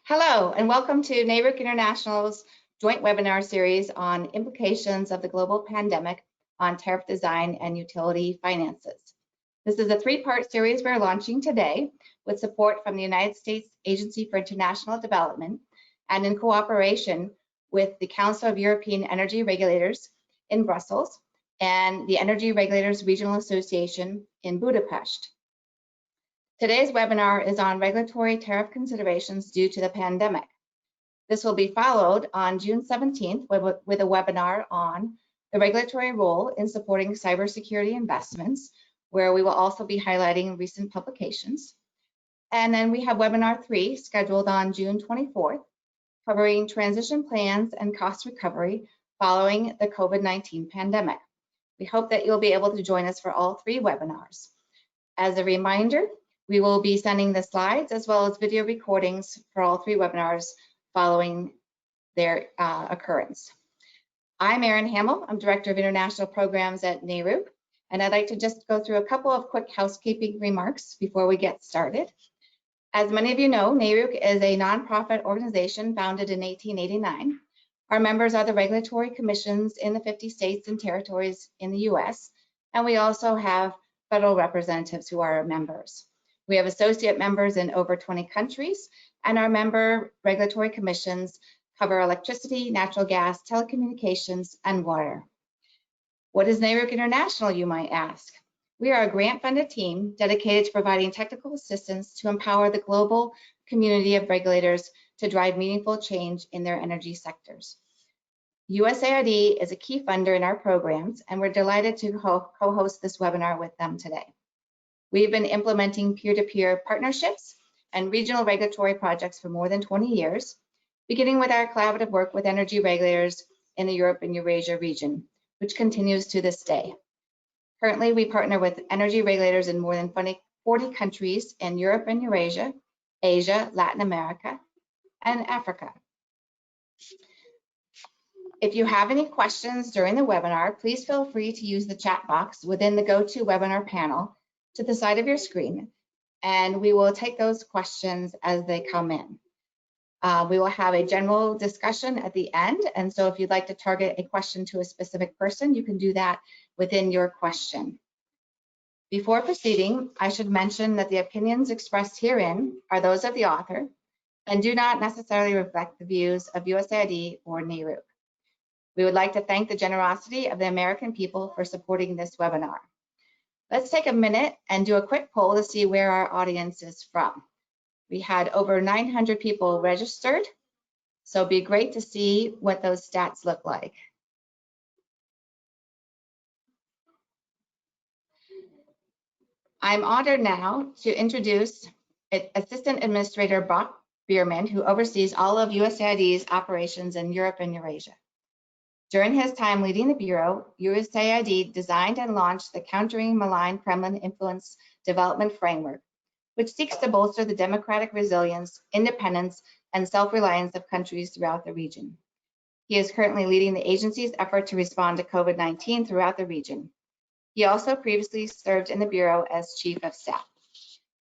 Hello, and welcome to NARUC International's joint webinar series on implications of the global pandemic on tariff design and utility finances. This is a three-part series we're launching today with support from the United States Agency for International Development and in cooperation with the Council of European Energy Regulators in Brussels and the Energy Regulators Regional Association in Budapest. Today's webinar is on regulatory tariff considerations due to the pandemic. This will be followed on June 17th with a webinar on the regulatory role in supporting cybersecurity investments, where we will also be highlighting recent publications. And then we have webinar 3 scheduled on June 24th, covering transition plans and cost recovery following the COVID-19 pandemic. We hope that you'll be able to join us for all 3 webinars. As a reminder, we will be sending the slides as well as video recordings for all 3 webinars following their occurrence. I'm Erin Hamill. I'm Director of International Programs at NARUC, and I'd like to just go through a couple of quick housekeeping remarks before we get started. As many of you know, NARUC is a nonprofit organization founded in 1889. Our members are the regulatory commissions in the 50 states and territories in the US, and we also have federal representatives who are our members. We have associate members in over 20 countries, and our member regulatory commissions cover electricity, natural gas, telecommunications, and water. What is NARUC International, you might ask? We are a grant-funded team dedicated to providing technical assistance to empower the global community of regulators to drive meaningful change in their energy sectors. USAID is a key funder in our programs, and we're delighted to co-host this webinar with them today. We've been implementing peer-to-peer partnerships and regional regulatory projects for more than 20 years, beginning with our collaborative work with energy regulators in the Europe and Eurasia region, which continues to this day. Currently, we partner with energy regulators in more than 40 countries in Europe and Eurasia, Asia, Latin America, and Africa. If you have any questions during the webinar, please feel free to use the chat box within the GoToWebinar panel to the side of your screen, and we will take those questions as they come in. We will have a general discussion at the end, and so if you'd like to target a question to a specific person, you can do that within your question. Before proceeding, I should mention that the opinions expressed herein are those of the author and do not necessarily reflect the views of USAID or NARUC. We would like to thank the generosity of the American people for supporting this webinar. Let's take a minute and do a quick poll to see where our audience is from. We had over 900 people registered, so it'd be great to see what those stats look like. I'm honored now to introduce Assistant Administrator Brock Bierman, who oversees all of USAID's operations in Europe and Eurasia. During his time leading the Bureau, USAID designed and launched the Countering Malign Kremlin Influence Development Framework, which seeks to bolster the democratic resilience, independence, and self-reliance of countries throughout the region. He is currently leading the agency's effort to respond to COVID-19 throughout the region. He also previously served in the Bureau as Chief of Staff.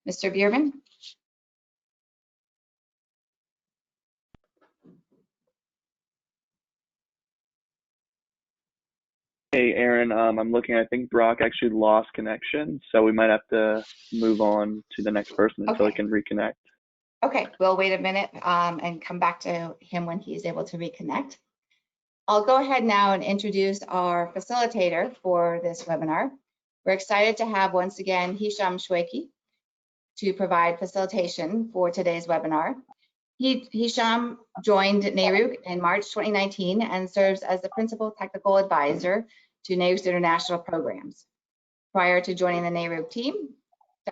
Mr. Bierman? Hey, Erin, I'm looking, I think Brock actually lost connection, so we might have to move on to the next person until he can reconnect. Okay, we'll wait a minute and come back to him when he's able to reconnect. I'll go ahead now and introduce our facilitator for this webinar. We're excited to have once again Hisham Shweki to provide facilitation for today's webinar. Hisham joined NARUC in March 2019 and serves as the Principal Technical Advisor to NARUC's international programs. Prior to joining the NARUC team,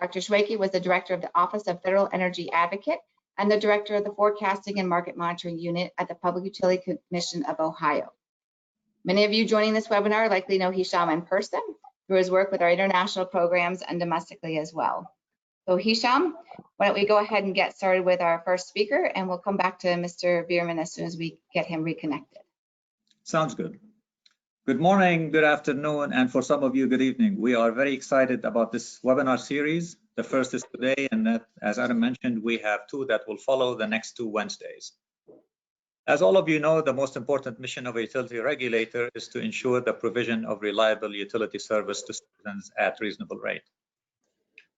Dr. Shweki was the Director of the Office of Federal Energy Advocate and the Director of the Forecasting and Market Monitoring Unit at the Public Utility Commission of Ohio. Many of you joining this webinar likely know Hisham in person through his work with our international programs and domestically as well. So Hisham, why don't we go ahead and get started with our first speaker, and we'll come back to Mr. Bierman as soon as we get him reconnected. Sounds good. Good morning, good afternoon, and for some of you, good evening. We are very excited about this webinar series The first is today, and that, as Adam mentioned, we have 2 that will follow the next 2 Wednesdays. As all of you know, the most important mission of a utility regulator is to ensure the provision of reliable utility service to citizens at reasonable rate.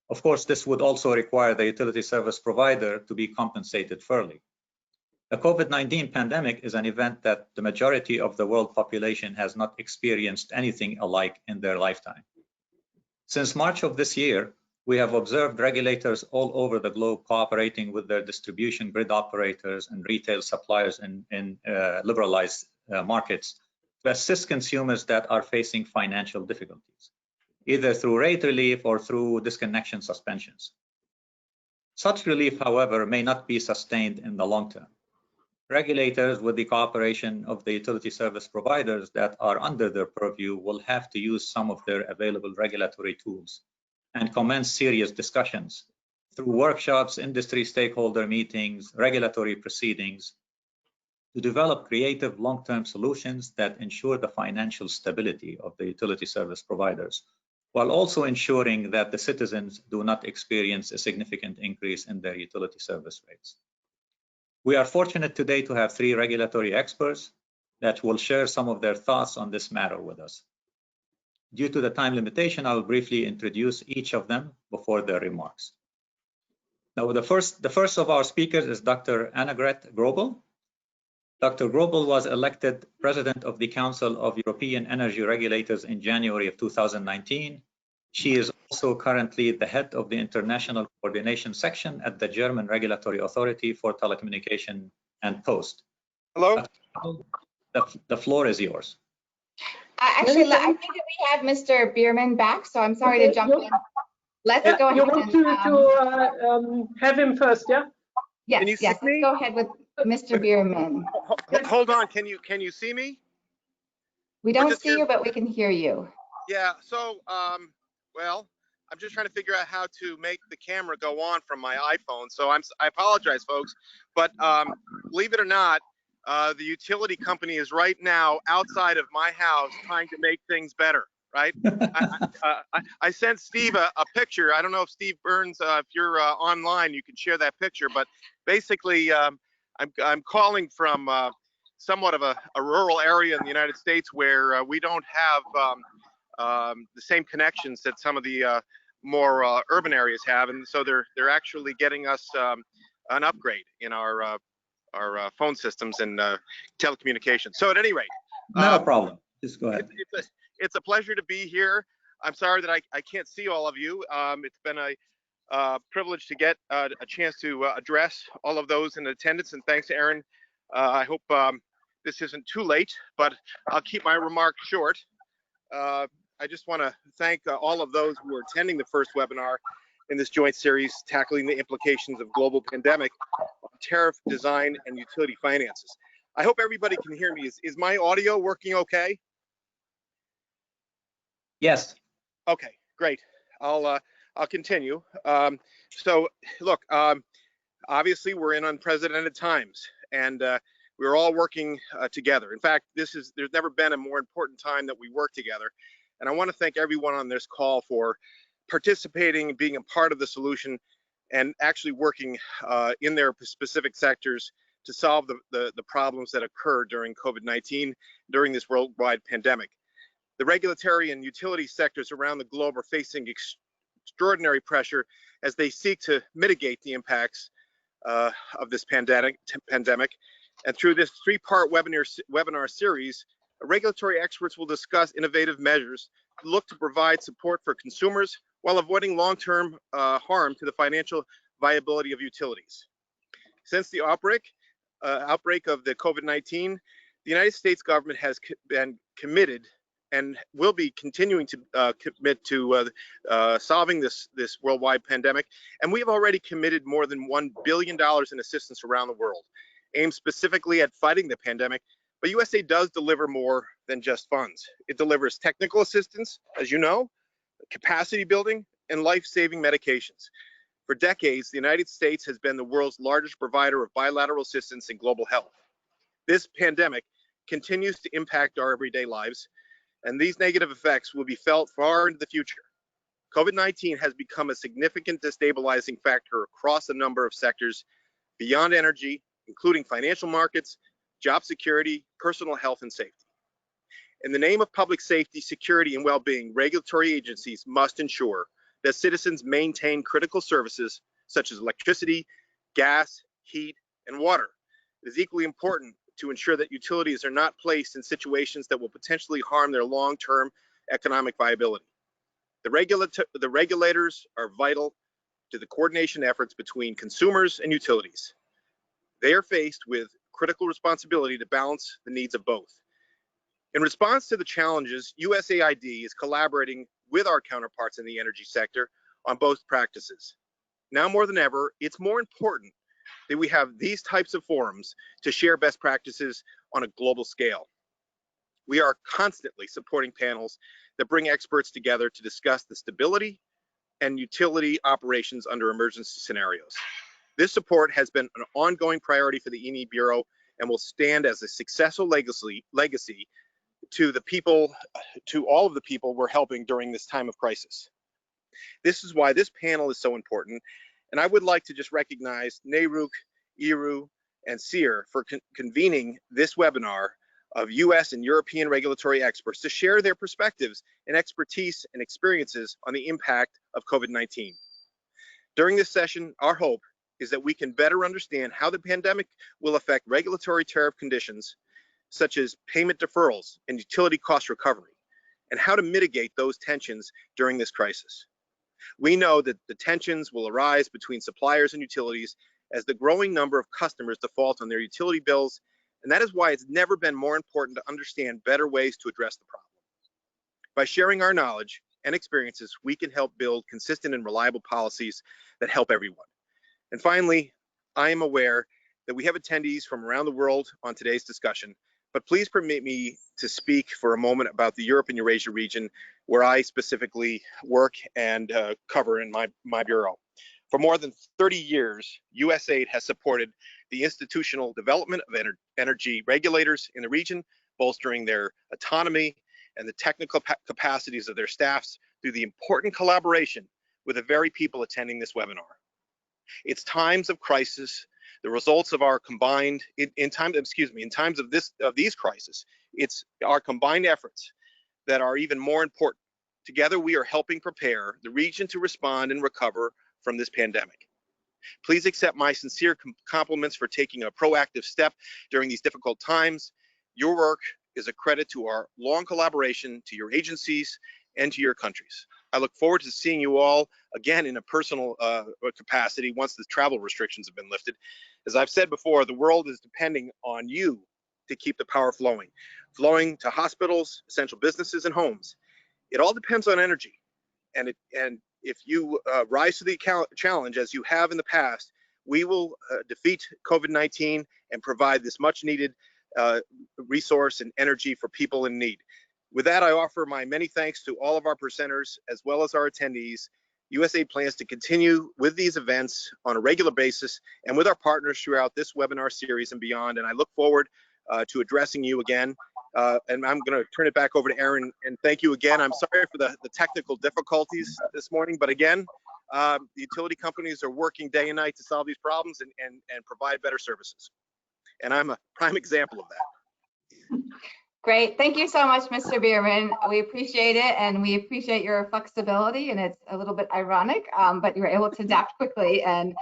Of course, this would also require the utility service provider to be compensated fairly. The COVID-19 pandemic is an event that the majority of the world population has not experienced anything alike in their lifetime. Since March of this year, we have observed regulators all over the globe cooperating with their distribution grid operators and retail suppliers in liberalized markets to assist consumers that are facing financial difficulties, either through rate relief or through disconnection suspensions. Such relief, however, may not be sustained in the long term. Regulators, with the cooperation of the utility service providers that are under their purview, will have to use some of their available regulatory tools and commence serious discussions through workshops, industry stakeholder meetings, regulatory proceedings to develop creative long-term solutions that ensure the financial stability of the utility service providers, while also ensuring that the citizens do not experience a significant increase in their utility service rates. We are fortunate today to have 3 regulatory experts that will share some of their thoughts on this matter with us. Due to the time limitation, I will briefly introduce each of them before their remarks. Now, the first of our speakers is Dr. Annegret Grobel. Dr. Grobel was elected President of the Council of European Energy Regulators in January of 2019. She is also currently the head of the International Coordination Section at the German Regulatory Authority for Telecommunication and Post. Hello? The floor is yours. Actually, I think that we have Mr. Bierman back, so I'm sorry to jump in. Let's go ahead. You want to have him first, yeah? Yes, Can you see yes. Let's me? go ahead with Mr. Bierman. Hold on, can you see me? We don't see you, but we can hear you. Yeah, so, well, I'm just trying to figure out how to make the camera go on from my iPhone. So I apologize, folks, but believe it or not, the utility company is right now outside of my house trying to make things better, right? I sent Steve a picture. I don't know if Steve Burns, if you're online, you can share that picture, but basically I'm calling from somewhat of a rural area in the United States where we don't have the same connections that some of the more urban areas have, and so they're actually getting us an upgrade in our phone systems and telecommunications. So at any rate, not a problem. Just go ahead. It's a pleasure to be here. I'm sorry that I can't see all of you. It's been a privilege to get a chance to address all of those in attendance, and thanks to Aaron. I hope this isn't too late, but I'll keep my remarks short. I just want to thank all of those who are attending the first webinar in this joint series, Tackling the Implications of Global Pandemic on Tariff Design and Utility Finances. I hope everybody can hear me. Is my audio working okay? Yes. Okay, great. I'll continue. So look, obviously we're in unprecedented times, and we're all working together. In fact, there's never been a more important time that we work together. And I want to thank everyone on this call for participating, being a part of the solution, and actually working in their specific sectors to solve the problems that occurred during COVID-19, during this worldwide pandemic. The regulatory and utility sectors around the globe are facing extraordinary pressure as they seek to mitigate the impacts of this pandemic. And through this 3-part webinar series, regulatory experts will discuss innovative measures to look to provide support for consumers while avoiding long-term harm to the financial viability of utilities. Since the outbreak of the COVID-19, the United States government has been committed and will be continuing to commit to solving this worldwide pandemic. And we have already committed more than $1 billion in assistance around the world, aimed specifically at fighting the pandemic. But USA does deliver more than just funds. It delivers technical assistance, as you know, capacity building, and life-saving medications. For decades, the United States has been the world's largest provider of bilateral assistance in global health. This pandemic continues to impact our everyday lives, and these negative effects will be felt far into the future. COVID-19 has become a significant destabilizing factor across a number of sectors beyond energy, including financial markets, job security, personal health, and safety. In the name of public safety, security, and well-being, regulatory agencies must ensure that citizens maintain critical services such as electricity, gas, heat, and water. It is equally important to ensure that utilities are not placed in situations that will potentially harm their long-term economic viability. The regulators are vital to the coordination efforts between consumers and utilities. They are faced with critical responsibility to balance the needs of both. In response to the challenges, USAID is collaborating with our counterparts in the energy sector on both practices. Now more than ever, it's more important that we have these types of forums to share best practices on a global scale. We are constantly supporting panels that bring experts together to discuss the stability and utility operations under emergency scenarios. This support has been an ongoing priority for the EERA Bureau and will stand as a successful legacy to the people, to all of the people we're helping during this time of crisis. This is why this panel is so important, and I would like to just recognize NARUC, EERA, and SEER for convening this webinar of US and European regulatory experts to share their perspectives and expertise and experiences on the impact of COVID-19. During this session, our hope is that we can better understand how the pandemic will affect regulatory tariff conditions, such as payment deferrals and utility cost recovery, and how to mitigate those tensions during this crisis. We know that the tensions will arise between suppliers and utilities as the growing number of customers default on their utility bills, and that is why it's never been more important to understand better ways to address the problem. By sharing our knowledge and experiences, we can help build consistent and reliable policies that help everyone. And finally, I am aware that we have attendees from around the world on today's discussion, but please permit me to speak for a moment about the Europe and Eurasia region, where I specifically work and cover in my bureau. For more than 30 years, USAID has supported the institutional development of energy regulators in the region, bolstering their autonomy and the technical capacities of their staffs through the important collaboration with the very people attending this webinar. It's times of crisis, the results of our combined, in times of these crises, it's our combined efforts that are even more important. Together, we are helping prepare the region to respond and recover from this pandemic. Please accept my sincere compliments for taking a proactive step during these difficult times. Your work is a credit to our long collaboration, to your agencies, and to your countries. I look forward to seeing you all again in a personal capacity once the travel restrictions have been lifted. As I've said before, the world is depending on you to keep the power flowing to hospitals, essential businesses, and homes. It all depends on energy, and if you rise to the challenge as you have in the past, we will defeat COVID-19 and provide this much needed resource and energy for people in need. With that, I offer my many thanks to all of our presenters as well as our attendees. USAID plans to continue with these events on a regular basis and with our partners throughout this webinar series and beyond. And I look forward to addressing you again. And I'm going to turn it back over to Aaron, and thank you again. I'm sorry for the technical difficulties this morning, but again, the utility companies are working day and night to solve these problems and provide better services. And I'm a prime example of that. Great. Thank you so much, Mr. Bierman. We appreciate it, and we appreciate your flexibility, and it's a little bit ironic, but you were able to adapt quickly, and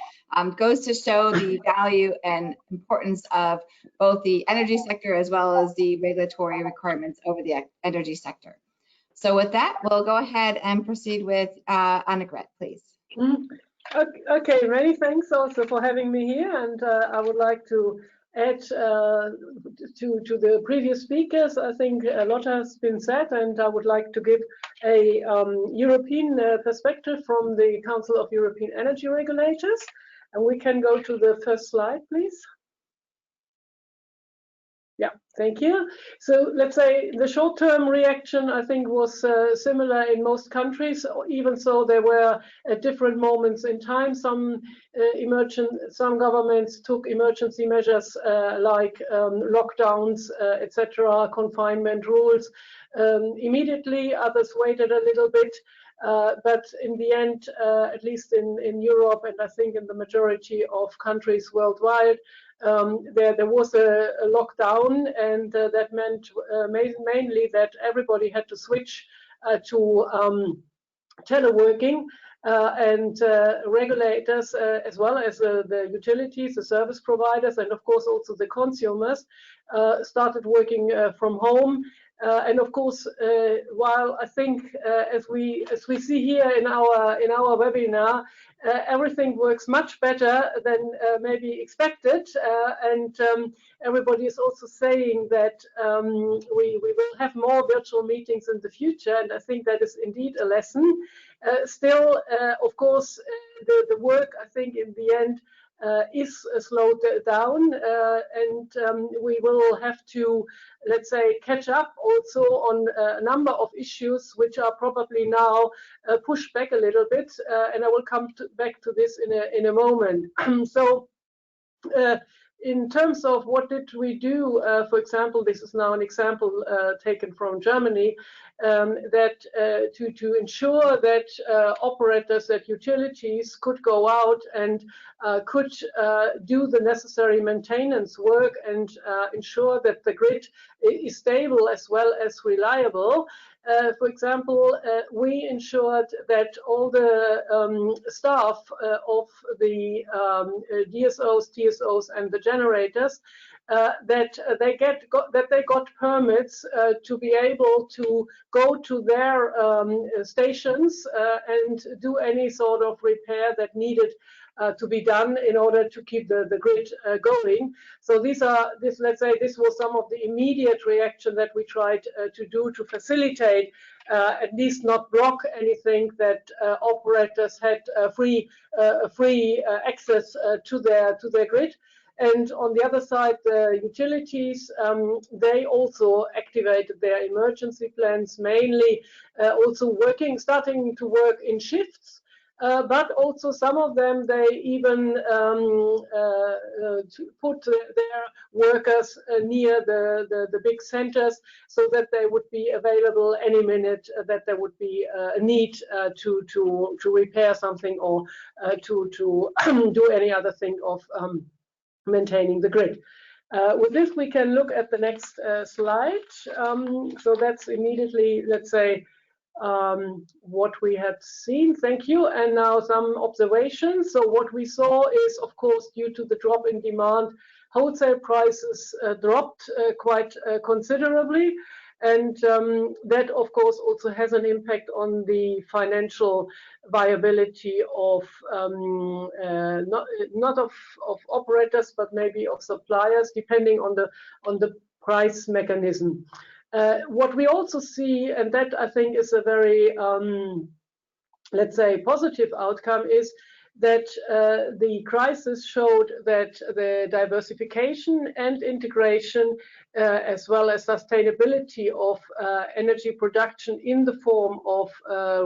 goes to show the value and importance of both the energy sector as well as the regulatory requirements over the energy sector. So with that, we'll go ahead and proceed with Annegret, please. Okay, many thanks also for having me here, and I would like to add to the previous speakers. I think a lot has been said, and I would like to give a European perspective from the Council of European Energy Regulators. And we can go to the first slide, please. Yeah, thank you. So let's say the short-term reaction, I think, was similar in most countries, even so there were at different moments in time. Some governments took emergency measures like lockdowns, etc., confinement rules immediately. Others waited a little bit. But in the end, at least in Europe, and I think in the majority of countries worldwide, there was a lockdown, and that meant mainly that everybody had to switch to teleworking, and regulators, as well as the utilities, the service providers, and of course also the consumers, started working from home. And of course, while I think, as we see here in our webinar, everything works much better than maybe expected, and everybody is also saying that we will have more virtual meetings in the future, and I think that is indeed a lesson. Still, of course, the work, I think, in the end is slowed down, and we will have to, let's say, catch up also on a number of issues which are probably now pushed back a little bit, and I will come back to this in a moment. So in terms of what did we do, for example, this is now an example taken from Germany, that to ensure that operators, that utilities could go out and could do the necessary maintenance work and ensure that the grid is stable as well as reliable. For example, we ensured that all the staff of the DSOs, TSOs, and the generators that they got permits to be able to go to their stations and do any sort of repair that needed to be done in order to keep the grid going. So let's say this was some of the immediate reaction that we tried to do to facilitate, at least not block anything, that operators had free access to their grid. And on the other side, the utilities, they also activated their emergency plans, mainly also starting to work in shifts. But also some of them, they even put their workers near the big centers, so that they would be available any minute that there would be a need to repair something, or to do any other thing of maintaining the grid. With this, we can look at the next slide. So that's immediately, let's say, what we had seen. Thank you. And now some observations. So what we saw is, of course, due to the drop in demand, wholesale prices dropped quite considerably. And that, of course, also has an impact on the financial viability of not of operators, but maybe of suppliers, depending on the price mechanism. What we also see, and that I think is a very, let's say, positive outcome, is that the crisis showed that the diversification and integration, as well as sustainability of energy production in the form of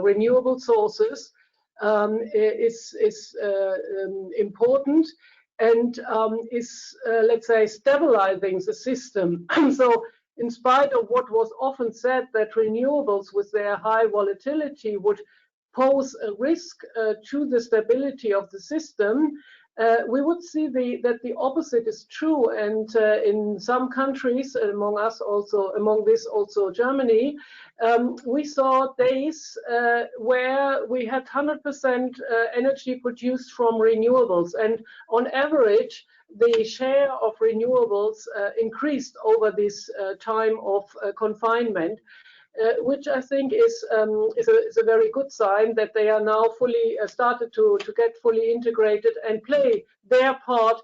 renewable sources, is important, and is, let's say, stabilizing the system. So in spite of what was often said, that renewables with their high volatility would pose a risk to the stability of the system, we would see that the opposite is true. And in some countries, among this also Germany, we saw days where we had 100% energy produced from renewables, and on average the share of renewables increased over this time of confinement, which I think is a very good sign that they are now fully started to get fully integrated and play their part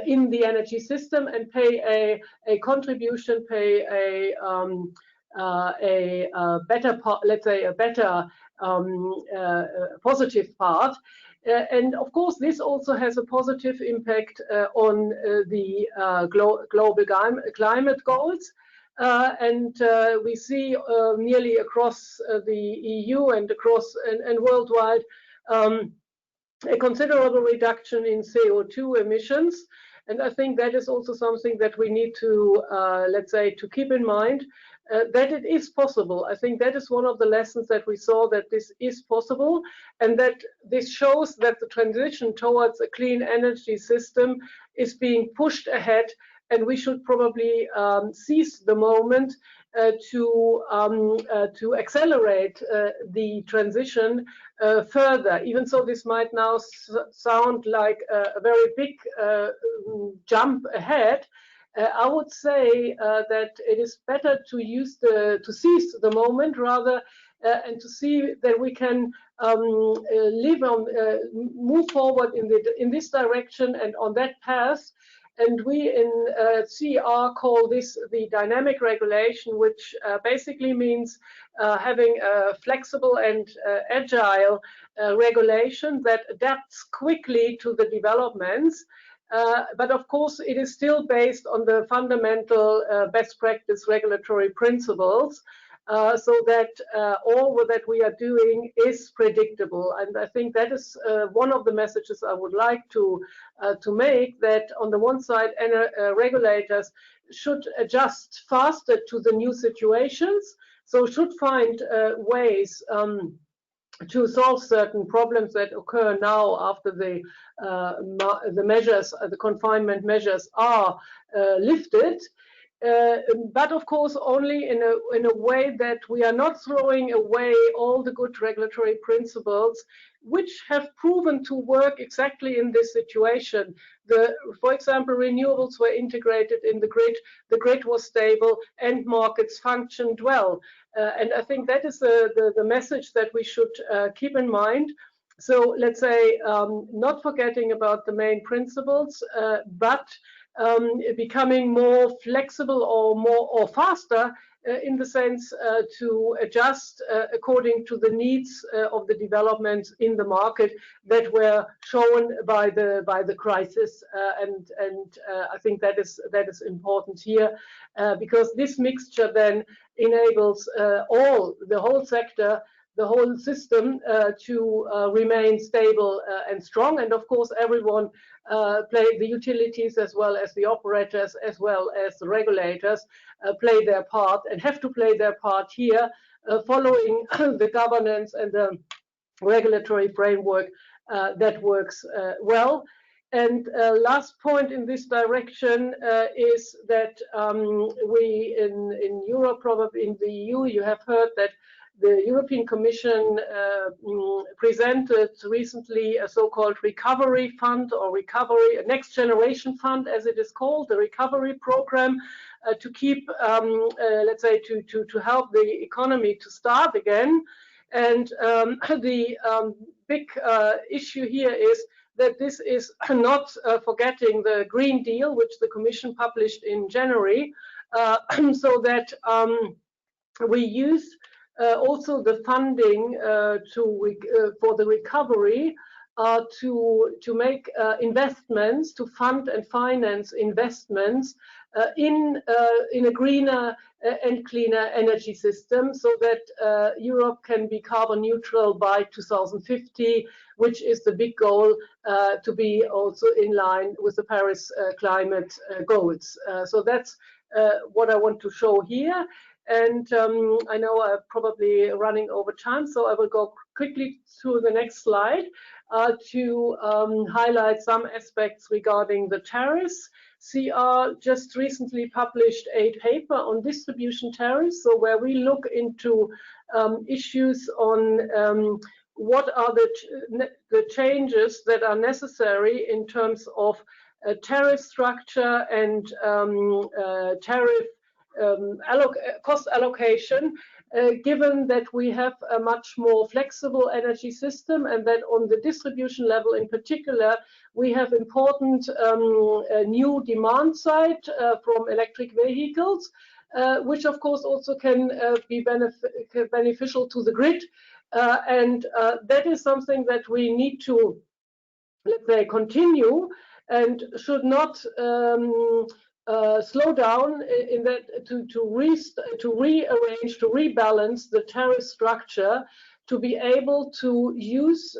in the energy system, and pay a contribution, pay a better part, let's say a better positive part. And of course, this also has a positive impact on the global climate goals. And we see nearly across the EU and across and worldwide a considerable reduction in CO2 emissions. And I think that is also something that we need to, let's say, to keep in mind. that it is possible. I think that is one of the lessons that we saw, that this is possible, and that this shows that the transition towards a clean energy system is being pushed ahead, and we should probably seize the moment to accelerate the transition further. Even so, this might now sound like a very big jump ahead. I would say that it is better to seize the moment rather, and to see that we can move forward in this direction and on that path. And we in CER call this the dynamic regulation, which basically means having a flexible and agile regulation that adapts quickly to the developments. But of course, it is still based on the fundamental best practice regulatory principles, so that all that we are doing is predictable. And I think that is one of the messages I would like to make, that on the one side, regulators should adjust faster to the new situations, so should find ways to solve certain problems that occur now after the measures, the confinement measures are lifted. But of course, only in a way that we are not throwing away all the good regulatory principles which have proven to work exactly in this situation. For example, renewables were integrated in the grid was stable, and markets functioned well. And I think that is the message that we should keep in mind. So let's say, not forgetting about the main principles, but becoming more flexible or faster in the sense to adjust according to the needs of the developments in the market that were shown by the crisis, and I think that is important here, because this mixture then enables the whole sector, the whole system to remain stable and strong. And of course, everyone the utilities as well as the operators as well as the regulators play their part and have to play their part here, following the governance and the regulatory framework that works well. And last point in this direction is that we in Europe, probably in the EU, you have heard that the European Commission presented recently a so-called recovery fund, or a next generation fund, as it is called, the recovery program, to keep, let's say, to help the economy to start again. And the big issue here is that this is not forgetting the Green Deal, which the Commission published in January, so that we use also the funding for the recovery to make investments, to fund and finance investments in a greener and cleaner energy system, so that Europe can be carbon neutral by 2050, which is the big goal, to be also in line with the Paris climate goals. So that's what I want to show here. And I know I'm probably running over time, so I will go quickly through the next slide to highlight some aspects regarding the tariffs. CR just recently published a paper on distribution tariffs, so where we look into issues on what are the changes that are necessary in terms of tariff structure and tariff cost allocation, given that we have a much more flexible energy system, and that on the distribution level in particular, we have important new demand side from electric vehicles, which of course also can be beneficial to the grid. And that is something that we need to, let's say, continue, and should not slow down in that to rearrange, to rebalance the tariff structure, to be able to use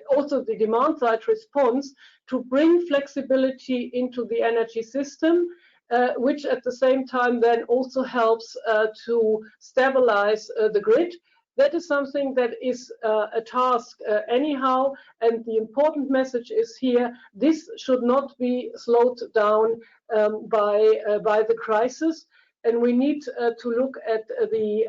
also the demand side response to bring flexibility into the energy system, which at the same time then also helps to stabilize the grid. That is something that is a task anyhow, and the important message is here, this should not be slowed down by the crisis. And we need to look at the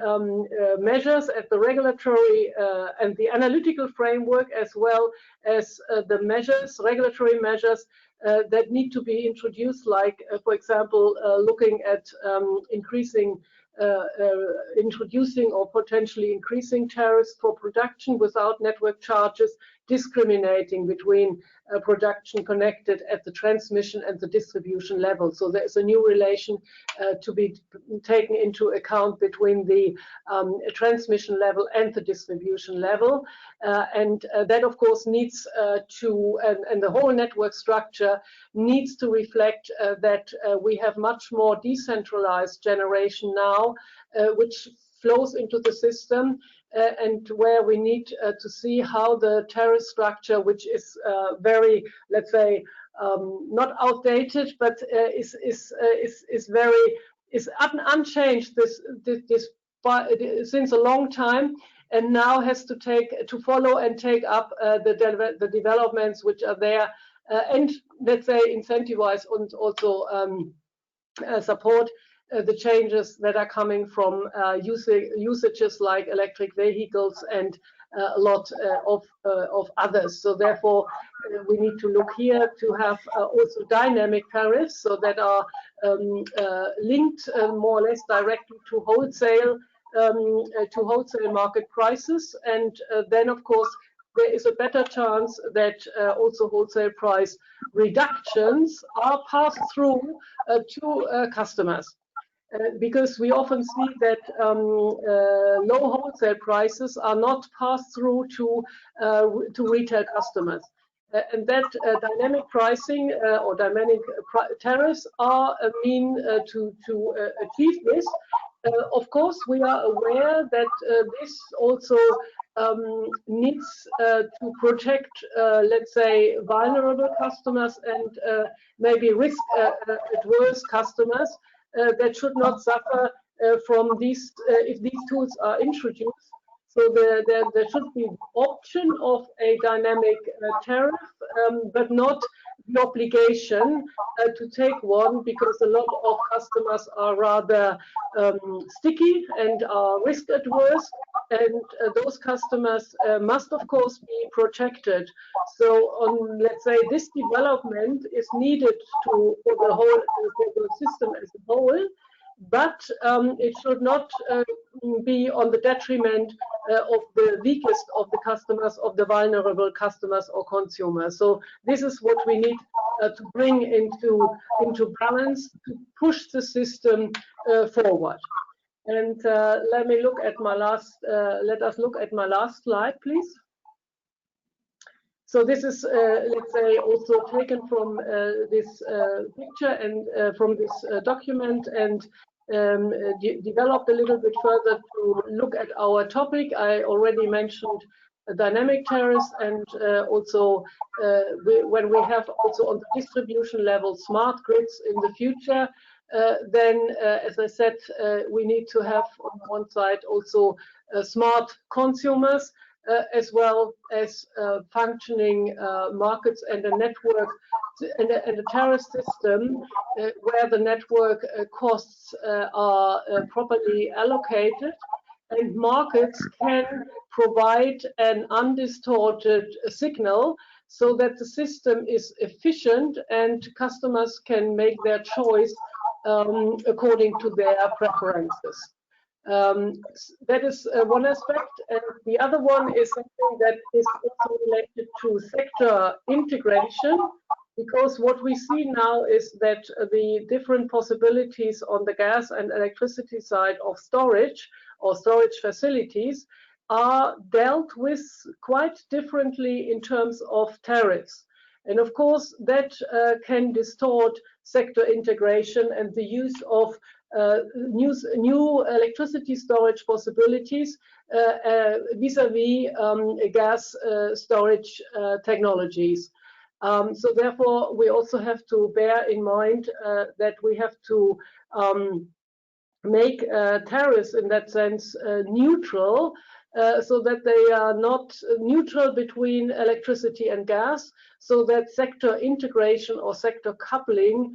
measures, at the regulatory and the analytical framework, as well as the measures, regulatory measures that need to be introduced, like, for example, looking at introducing or potentially increasing tariffs for production without network charges, discriminating between production connected at the transmission and the distribution level. So there's a new relation to be taken into account between the transmission level and the distribution level. And that, of course, needs and the whole network structure needs to reflect that we have much more decentralized generation now, which flows into the system, and where we need to see how the tariff structure, which is very, let's say, not outdated, but is unchanged since a long time, and now has to follow and take up the developments which are there, and let's say incentivize and also support the changes that are coming from usages like electric vehicles and a lot of others. So therefore, we need to look here to have also dynamic tariffs, so that are linked more or less directly to wholesale market prices, and then of course there is a better chance that also wholesale price reductions are passed through to customers. Because we often see that low wholesale prices are not passed through to retail customers. And that dynamic pricing or dynamic tariffs are a mean to achieve this. Of course, we are aware that this also needs to protect, let's say, vulnerable customers and maybe risk-adverse customers that should not suffer from these if these tools are introduced. So there should be the option of a dynamic tariff, but not the obligation to take one, because a lot of customers are rather sticky and are risk adverse, and those customers must of course be protected. So let's say this development is needed for the whole system as a whole, but it should not be on the detriment of the weakest of the customers, of the vulnerable customers or consumers. So this is what we need to bring into balance to push the system forward. And let us look at my last slide, please. So this is, let's say, also taken from this picture and from this document, and developed a little bit further to look at our topic. I already mentioned dynamic tariffs, and also when we have also on the distribution level smart grids in the future, then as I said, we need to have on one side also smart consumers, as well as functioning markets and a network and a tariff system where the network costs are properly allocated, and markets can provide an undistorted signal so that the system is efficient and customers can make their choice according to their preferences. That is one aspect, and the other one is something that is also related to sector integration, because what we see now is that the different possibilities on the gas and electricity side of storage or storage facilities are dealt with quite differently in terms of tariffs. And of course, that can distort sector integration and the use of new electricity storage possibilities vis-a-vis gas storage technologies. So therefore, we also have to bear in mind that we have to make tariffs in that sense neutral, so that they are not neutral between electricity and gas, so that sector integration or sector coupling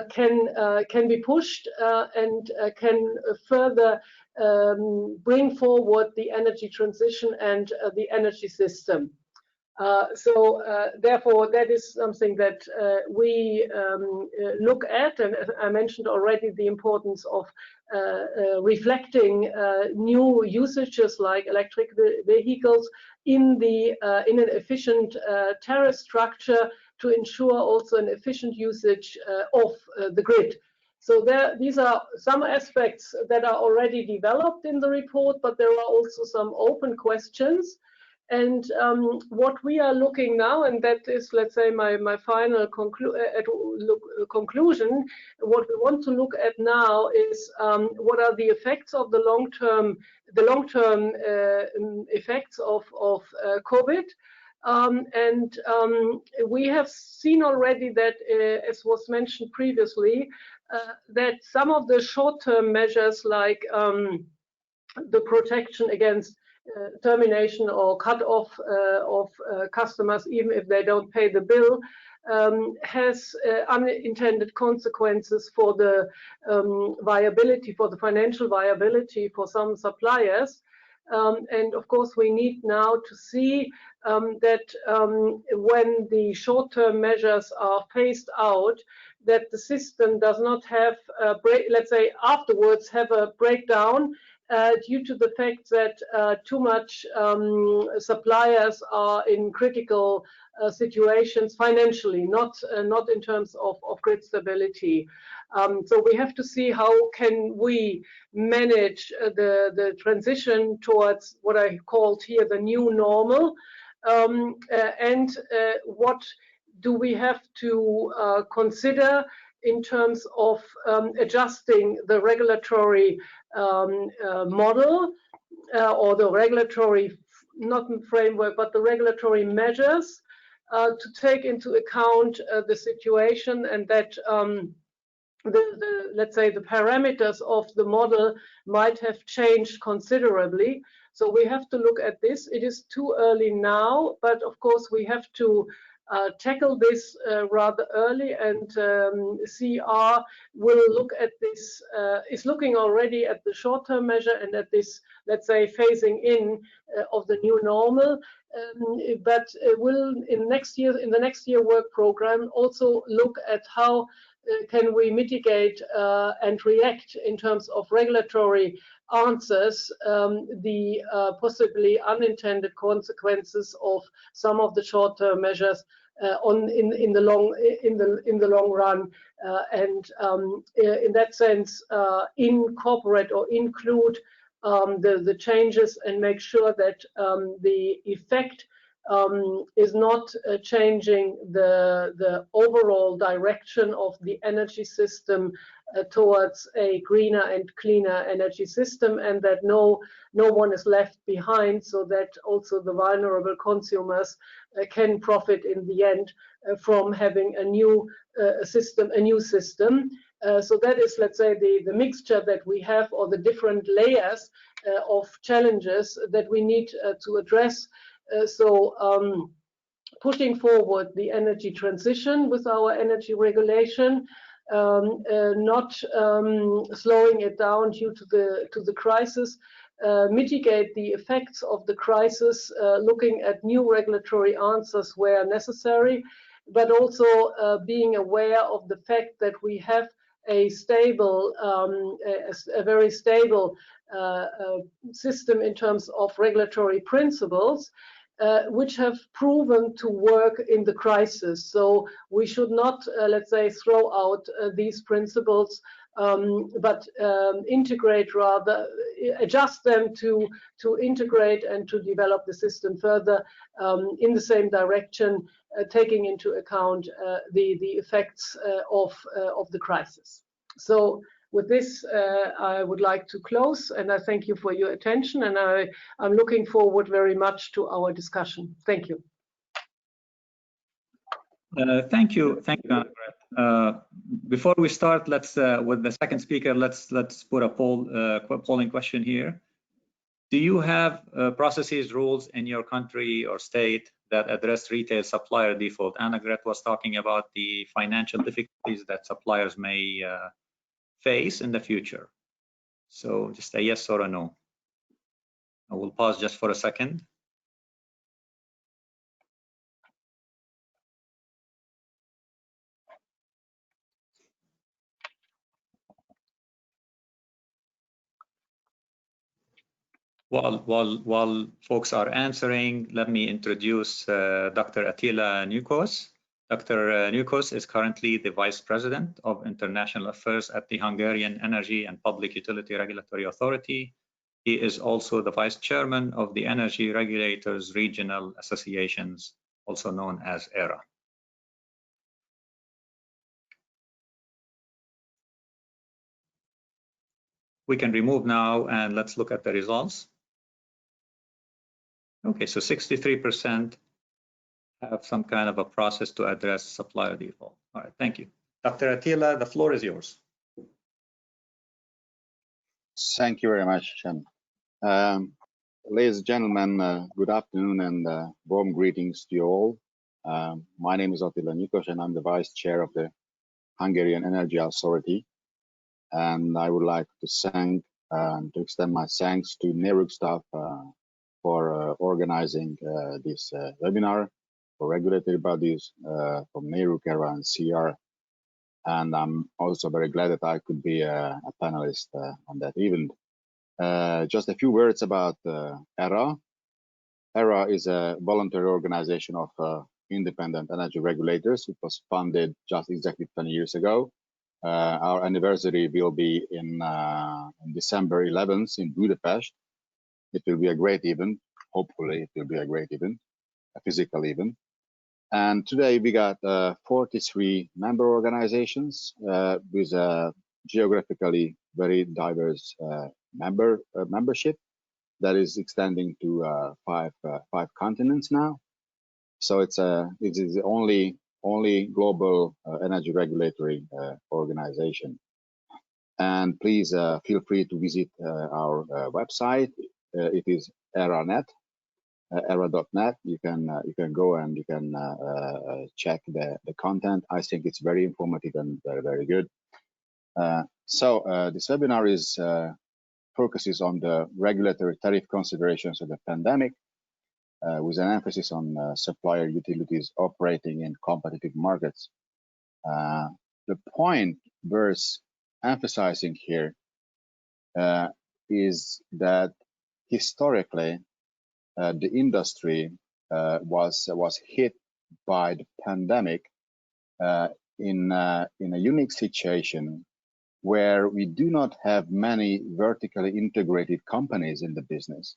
can be pushed and can further bring forward the energy transition and the energy system. Therefore, that is something that we look at, and I mentioned already the importance of reflecting new usages like electric vehicles in an efficient tariff structure to ensure also an efficient usage of the grid. So these are some aspects that are already developed in the report, but there are also some open questions. And what we are looking now, and that is, let's say, my final conclusion, what we want to look at now is what are the effects of the long-term effects of COVID. We have seen already that, as was mentioned previously, that some of the short-term measures like the protection against termination or cut off of customers even if they don't pay the bill has unintended consequences for the viability, for the financial viability for some suppliers. And of course we need now to see that when the short-term measures are phased out, that the system does not have let's say afterwards have a breakdown due to the fact that too much suppliers are in critical situations financially, not in terms of grid stability. So we have to see how can we manage the transition towards what I called here the new normal, and what do we have to consider in terms of adjusting the regulatory model or the regulatory, not framework, but the regulatory measures to take into account the situation, and that let's say the parameters of the model might have changed considerably. So we have to look at this. It is too early now, but of course we have to tackle this rather early, and CR will look at this, is looking already at the short-term measure and at this, let's say, phasing in of the new normal, but will in the next year work program also look at how can we mitigate and react in terms of regulatory answers the possibly unintended consequences of some of the short-term measures in the long run, and in that sense incorporate or include the changes and make sure that the effect is not changing the overall direction of the energy system towards a greener and cleaner energy system, and that no one is left behind, so that also the vulnerable consumers can profit in the end from having a new system. So that is, let's say, the mixture that we have, or the different layers of challenges that we need to address. Pushing forward the energy transition with our energy regulation, not slowing it down due to the crisis, mitigate the effects of the crisis, looking at new regulatory answers where necessary, but also being aware of the fact that we have a stable, a very stable system in terms of regulatory principles, which have proven to work in the crisis. So we should not, let's say, throw out these principles, but integrate, rather adjust them to integrate and to develop the system further in the same direction, taking into account the effects of the crisis. So with this, I would like to close, and I thank you for your attention, and I'm looking forward very much to our discussion. Thank you. Thank you, Annegret. Before we start, let's with the second speaker, let's put a polling question here. Do you have processes, rules in your country or state that address retail supplier default? Annegret was talking about the financial difficulties that suppliers may face in the future. So just a yes or a no. I will pause just for a second. While folks are answering, let me introduce Dr. Attila Nykos. Dr. Nykos is currently the Vice President of International Affairs at the Hungarian Energy and Public Utility Regulatory Authority. He is also the Vice Chairman of the Energy Regulators Regional Associations, also known as EERA. We can remove now and let's look at the results. Okay, so 63% have some kind of a process to address supplier default. All right, thank you. Dr. Attila, the floor is yours. Thank you very much, Shem. Ladies and gentlemen, good afternoon and warm greetings to you all. My name is Attila Nykos and I'm the Vice Chair of the Hungarian Energy Authority. And I would like to extend my thanks to NERUC staff for organizing this webinar, for regulatory bodies from NERUC, EERA, and CR. And I'm also very glad that I could be a panelist on that event. Just a few words about EERA. EERA is a voluntary organization of independent energy regulators. It was founded just exactly 20 years ago. Our anniversary will be in December 11th in Budapest. It will be a great event. Hopefully, it will be a great event, a physical event. And today we got 43 member organizations with a geographically very diverse membership that is extending to five continents now. So it is the only global energy regulatory organization. And please feel free to visit our website. It is EERA.net. EERA.net. You can go and you can check the content. I think it's very informative and very good. So this webinar is focuses on the regulatory tariff considerations of the pandemic, with an emphasis on supplier utilities operating in competitive markets. The point worth emphasizing here is that historically the industry was hit by the pandemic in a unique situation where we do not have many vertically integrated companies in the business,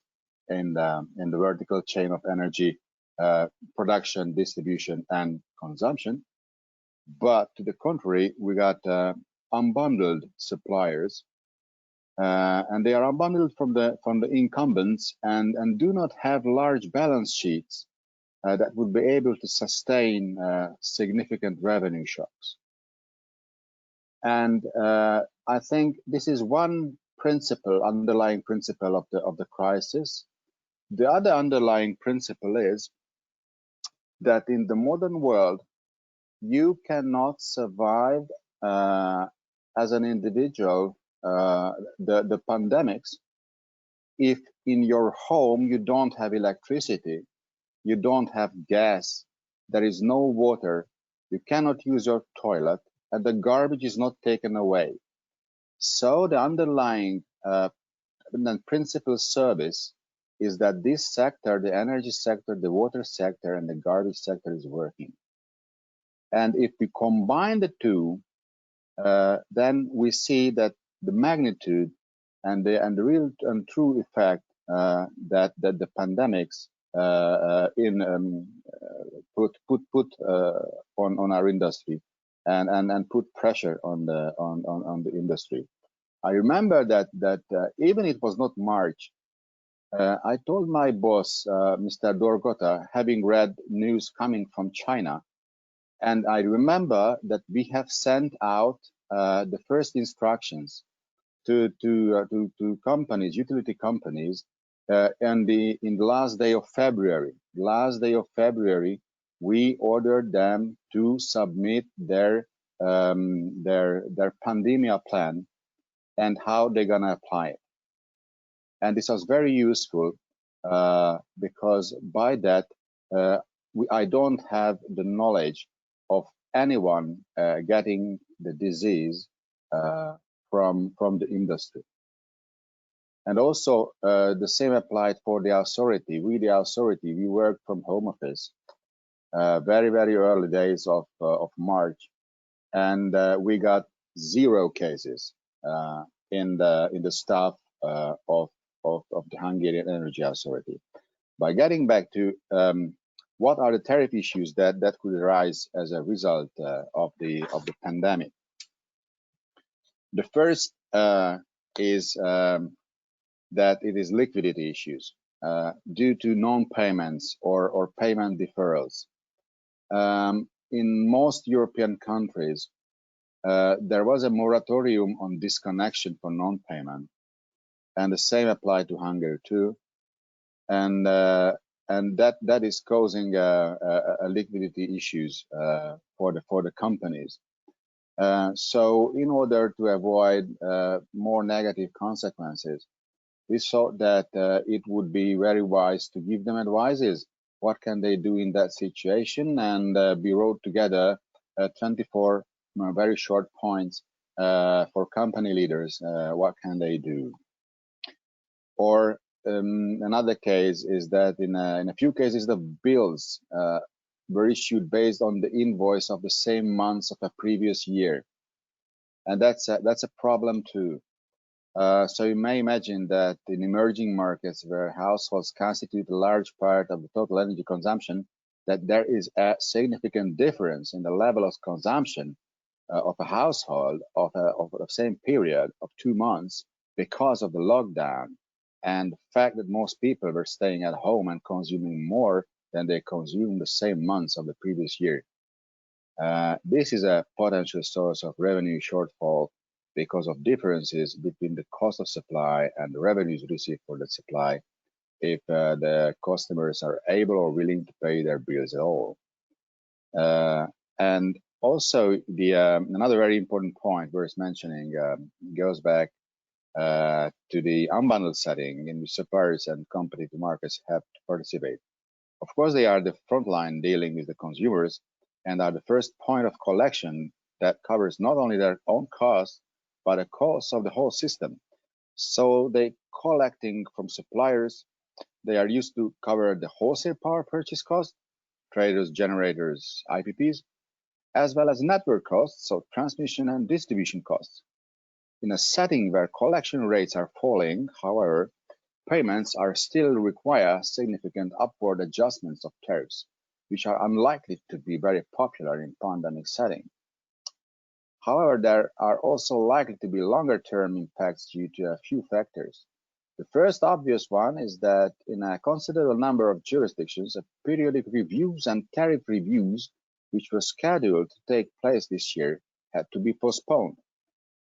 in the vertical chain of energy production, distribution, and consumption. But to the contrary, we got unbundled suppliers, and they are unbundled from the incumbents and do not have large balance sheets that would be able to sustain significant revenue shocks. And I think this is one underlying principle of the crisis. The other underlying principle is that in the modern world, you cannot survive as an individual the pandemics if in your home you don't have electricity, you don't have gas, there is no water, you cannot use your toilet, and the garbage is not taken away. So the underlying principal service is that this sector, the energy sector, the water sector, and the garbage sector is working. And if we combine the two, then we see that the magnitude and the real and true effect that the pandemics put on our industry and put pressure on the industry. I remember that even it was not March, I told my boss, Mr. Dorgota, having read news coming from China, And I remember that we have sent out the first instructions to companies, utility companies, in the last day of February. Last day of February, we ordered them to submit their pandemia plan and how they're gonna apply it. And this was very useful because by that I don't have the knowledge of anyone getting the disease from the industry. And also the same applied for the authority. The authority, we worked from home office very early days of March, and we got 0 cases in the staff of the Hungarian Energy Authority. By getting back to what are the tariff issues that could arise as a result of the pandemic. The first is that it is liquidity issues due to non-payments or payment deferrals. In most European countries, there was a moratorium on disconnection for non-payment, and the same applied to Hungary too. And that is causing a liquidity issues for the companies. So in order to avoid more negative consequences, we thought that it would be very wise to give them advices. What can they do in that situation? And we wrote together 24 very short points for company leaders. What can they do? Or another case is that in a few cases, the bills were issued based on the invoice of the same months of a previous year. And that's a problem too. So you may imagine that in emerging markets where households constitute a large part of the total energy consumption, that there is a significant difference in the level of consumption of a household of the same period of 2 months because of the lockdown and the fact that most people were staying at home and consuming more than they consumed the same months of the previous year. This is a potential source of revenue shortfall because of differences between the cost of supply and the revenues received for the supply if the customers are able or willing to pay their bills at all. And also, another very important point worth mentioning goes back to the unbundled setting in which suppliers and competitive markets have to participate. Of course, they are the front line dealing with the consumers and are the first point of collection that covers not only their own costs, but the costs of the whole system. So they collecting from suppliers, they are used to cover the wholesale power purchase cost, traders, generators, IPPs, as well as network costs, so transmission and distribution costs. In a setting where collection rates are falling, however, payments are still require significant upward adjustments of tariffs, which are unlikely to be very popular in pandemic setting. However, there are also likely to be longer-term impacts due to a few factors. The first obvious one is that in a considerable number of jurisdictions, periodic reviews and tariff reviews, which were scheduled to take place this year, had to be postponed.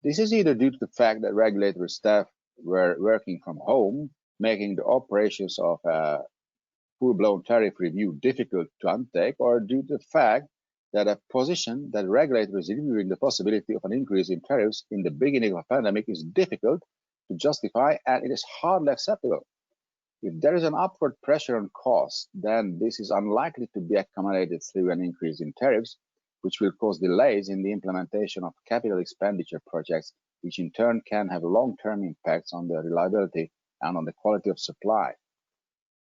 This is either due to the fact that regulatory staff were working from home, making the operations of a full-blown tariff review difficult to undertake, or due to the fact that a position that regulators reviewing the possibility of an increase in tariffs in the beginning of a pandemic is difficult to justify and it is hardly acceptable. If there is an upward pressure on costs, then this is unlikely to be accommodated through an increase in tariffs, which will cause delays in the implementation of capital expenditure projects, which in turn can have long-term impacts on the reliability and on the quality of supply.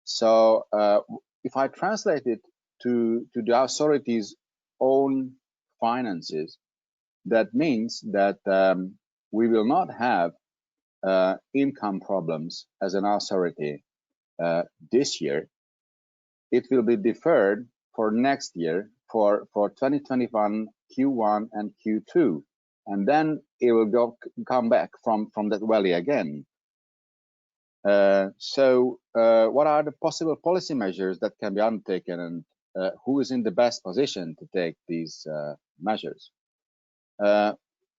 So if I translate it to the authorities' own finances, that means that we will not have income problems as an authority this year. It will be deferred for next year, for 2021 Q1 and Q2, and then it will come back from that valley again. So what are the possible policy measures that can be undertaken who is in the best position to take these measures.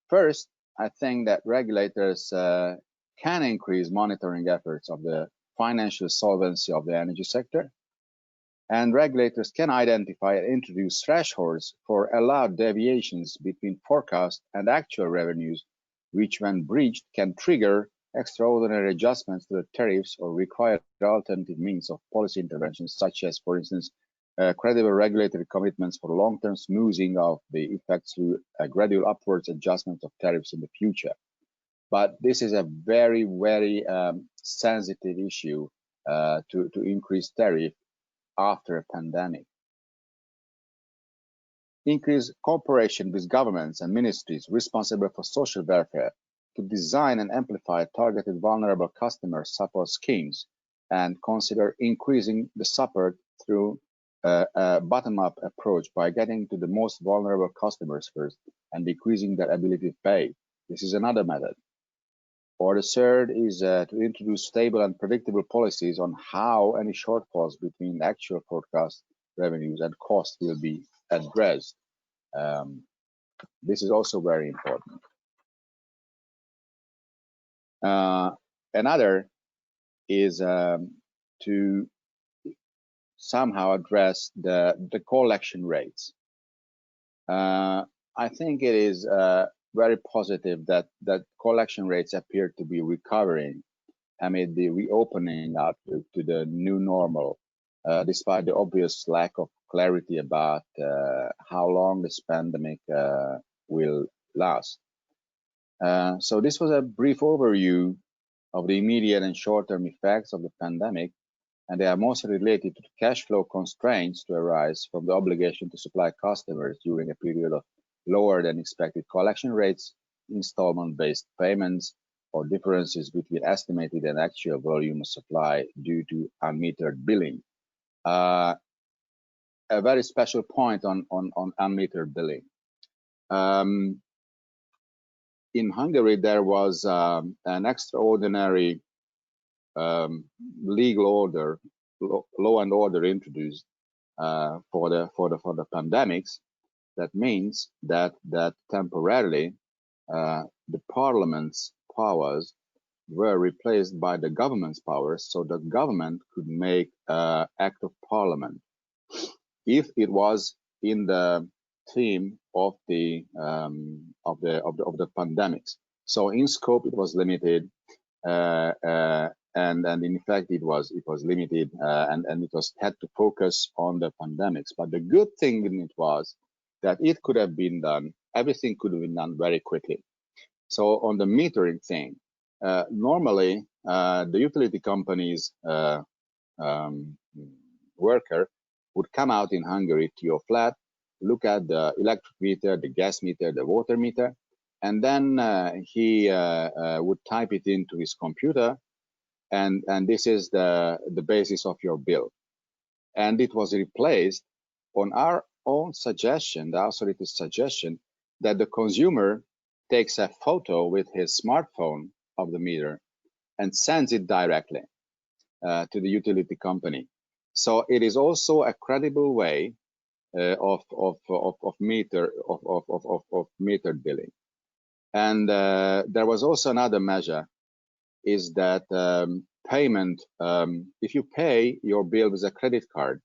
First, I think that regulators can increase monitoring efforts of the financial solvency of the energy sector, and regulators can identify and introduce thresholds for allowed deviations between forecast and actual revenues, which when breached can trigger extraordinary adjustments to the tariffs or require alternative means of policy interventions, such as, for instance, credible regulatory commitments for long-term smoothing of the effects through a gradual upwards adjustment of tariffs in the future. But this is a very, very sensitive issue to increase tariff after a pandemic. Increase cooperation with governments and ministries responsible for social welfare to design and amplify targeted vulnerable customer support schemes, and consider increasing the support through a bottom-up approach by getting to the most vulnerable customers first and decreasing their ability to pay. This is another method. Or the third is to introduce stable and predictable policies on how any shortfalls between actual forecast revenues and costs will be addressed. This is also very important. Another is to somehow address the collection rates. I think it is very positive that collection rates appear to be recovering amid the reopening up to the new normal, despite the obvious lack of clarity about how long this pandemic will last. So this was a brief overview of the immediate and short-term effects of the pandemic, and they are mostly related to the cash flow constraints to arise from the obligation to supply customers during a period of lower than expected collection rates, installment-based payments, or differences between estimated and actual volume of supply due to unmetered billing. A very special point on unmetered billing. In Hungary, there was an extraordinary legal order, law and order introduced for the pandemics. That means that temporarily the parliament's powers were replaced by the government's powers, so the government could make act of parliament if it was in the theme of the pandemics. So in scope it was limited, and in fact it was limited, and it had to focus on the pandemics. But the good thing in it was that it could have been done, everything could have been done very quickly. So on the metering thing, normally the utility company's worker would come out in Hungary to your flat, look at the electric meter, the gas meter, the water meter, and then he would type it into his computer, and this is the basis of your bill. And it was replaced on our own suggestion, the authority's suggestion, that the consumer takes a photo with his smartphone of the meter and sends it directly to the utility company. So it is also a credible way of metered billing. And there was also another measure, is that payment, if you pay your bill with a credit card,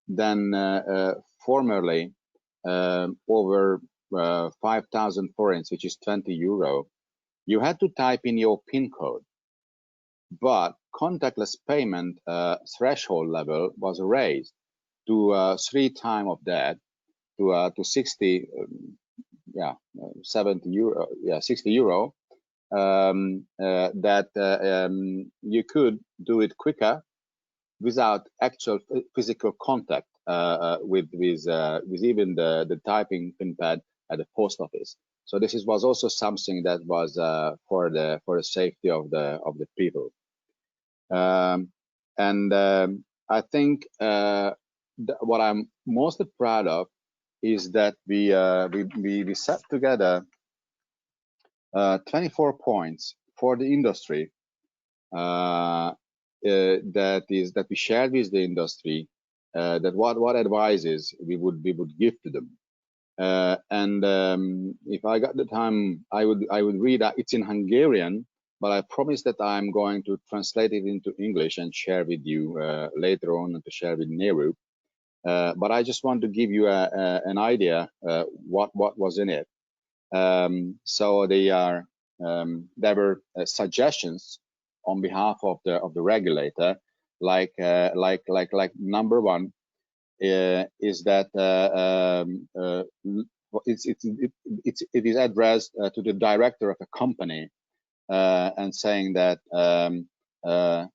then formerly over 5,000 forints, which is 20 euro, you had to type in your PIN code. But contactless payment threshold level was raised to 3 times of that, to 60, 70 euro, 60 euro. That you could do it quicker without actual physical contact with even the typing PIN pad at the post office. So this was also something that was for the safety of the people. I think what I'm most proud of is that we set together 24 points for the industry that we shared with the industry that what advices we would give to them. If I got the time, I would read. It's in Hungarian, but I promise that I'm going to translate it into English and share with you later on, and to share with Nehru. But I just want to give you an idea what was in it. So there were suggestions on behalf of the regulator, like number one is that it is addressed to the director of a company and saying that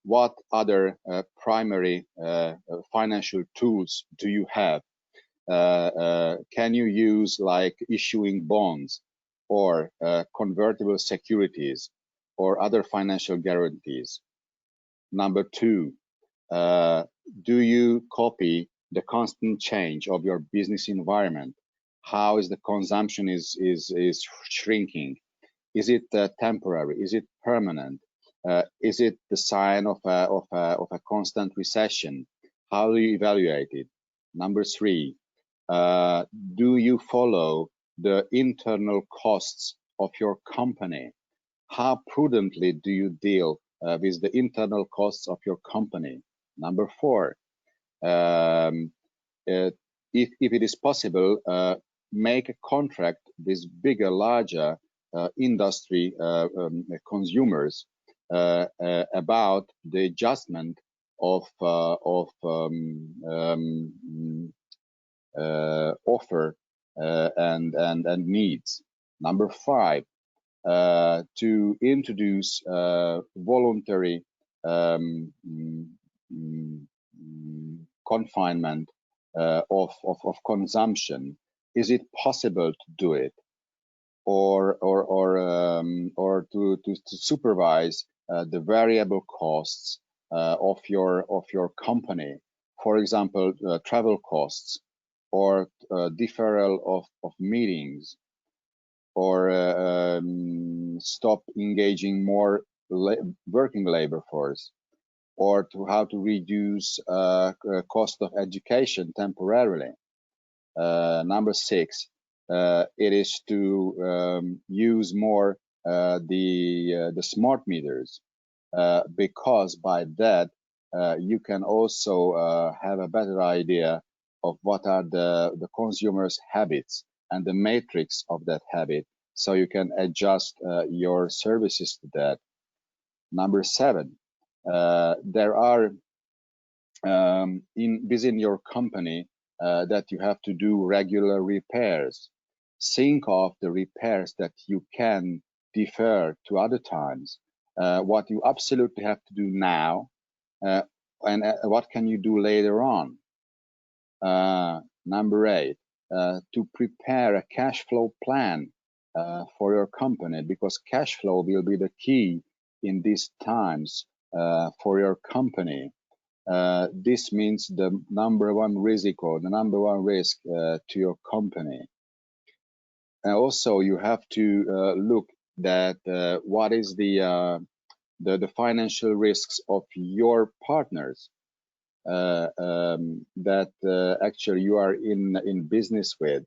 what other primary financial tools do you have? Can you use like issuing bonds or convertible securities or other financial guarantees? Number two, do you copy the constant change of your business environment? How is the consumption is shrinking? Is it temporary? Is it permanent? Is it the sign of a constant recession? How do you evaluate it? Number three, do you follow the internal costs of your company? How prudently do you deal with the internal costs of your company? Number four, if it is possible, make a contract with bigger, larger industry consumers about the adjustment of offer and needs. Number five, to introduce voluntary confinement of consumption. Is it possible to do it, or to supervise the variable costs of your company? For example, travel costs, or deferral of meetings, or stop engaging more working labor force, or to how to reduce cost of education temporarily. Number six, it is to use more the smart meters, because by that you can also have a better idea of what are the consumer's habits and the matrix of that habit, so you can adjust your services to that. Number seven, there are within your company that you have to do regular repairs. Think of the repairs that you can defer to other times. What you absolutely have to do now, and what can you do later on? Number eight, to prepare a cash flow plan for your company, because cash flow will be the key in these times for your company. This means the number one risk, or the number one risk to your company. And also you have to look that what is the financial risks of your partners that actually you are in business with.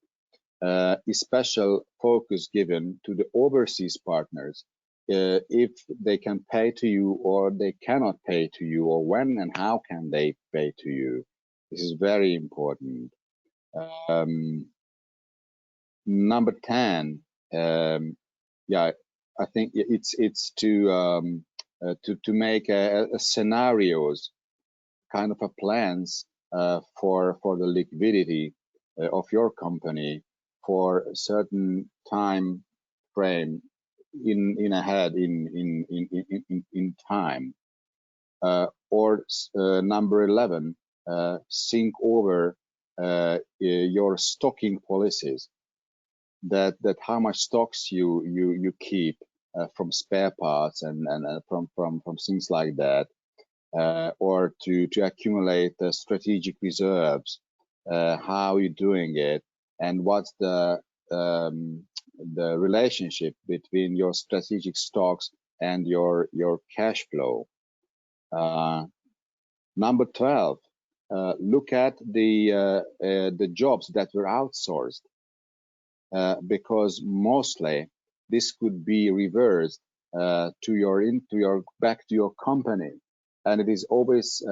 Special focus given to the overseas partners, if they can pay to you or they cannot pay to you, or when and how can they pay to you. This is very important. Number 10, yeah, I think it's to make a scenarios, kind of a plans for the liquidity of your company for a certain time frame in time. Or number 11, think over your stocking policies. That how much stocks you keep from spare parts and from things like that, or to accumulate strategic reserves. How are you doing it, and what's the relationship between your strategic stocks and your cash flow? Number 12, look at the jobs that were outsourced, because mostly this could be reversed back to your company, and it is always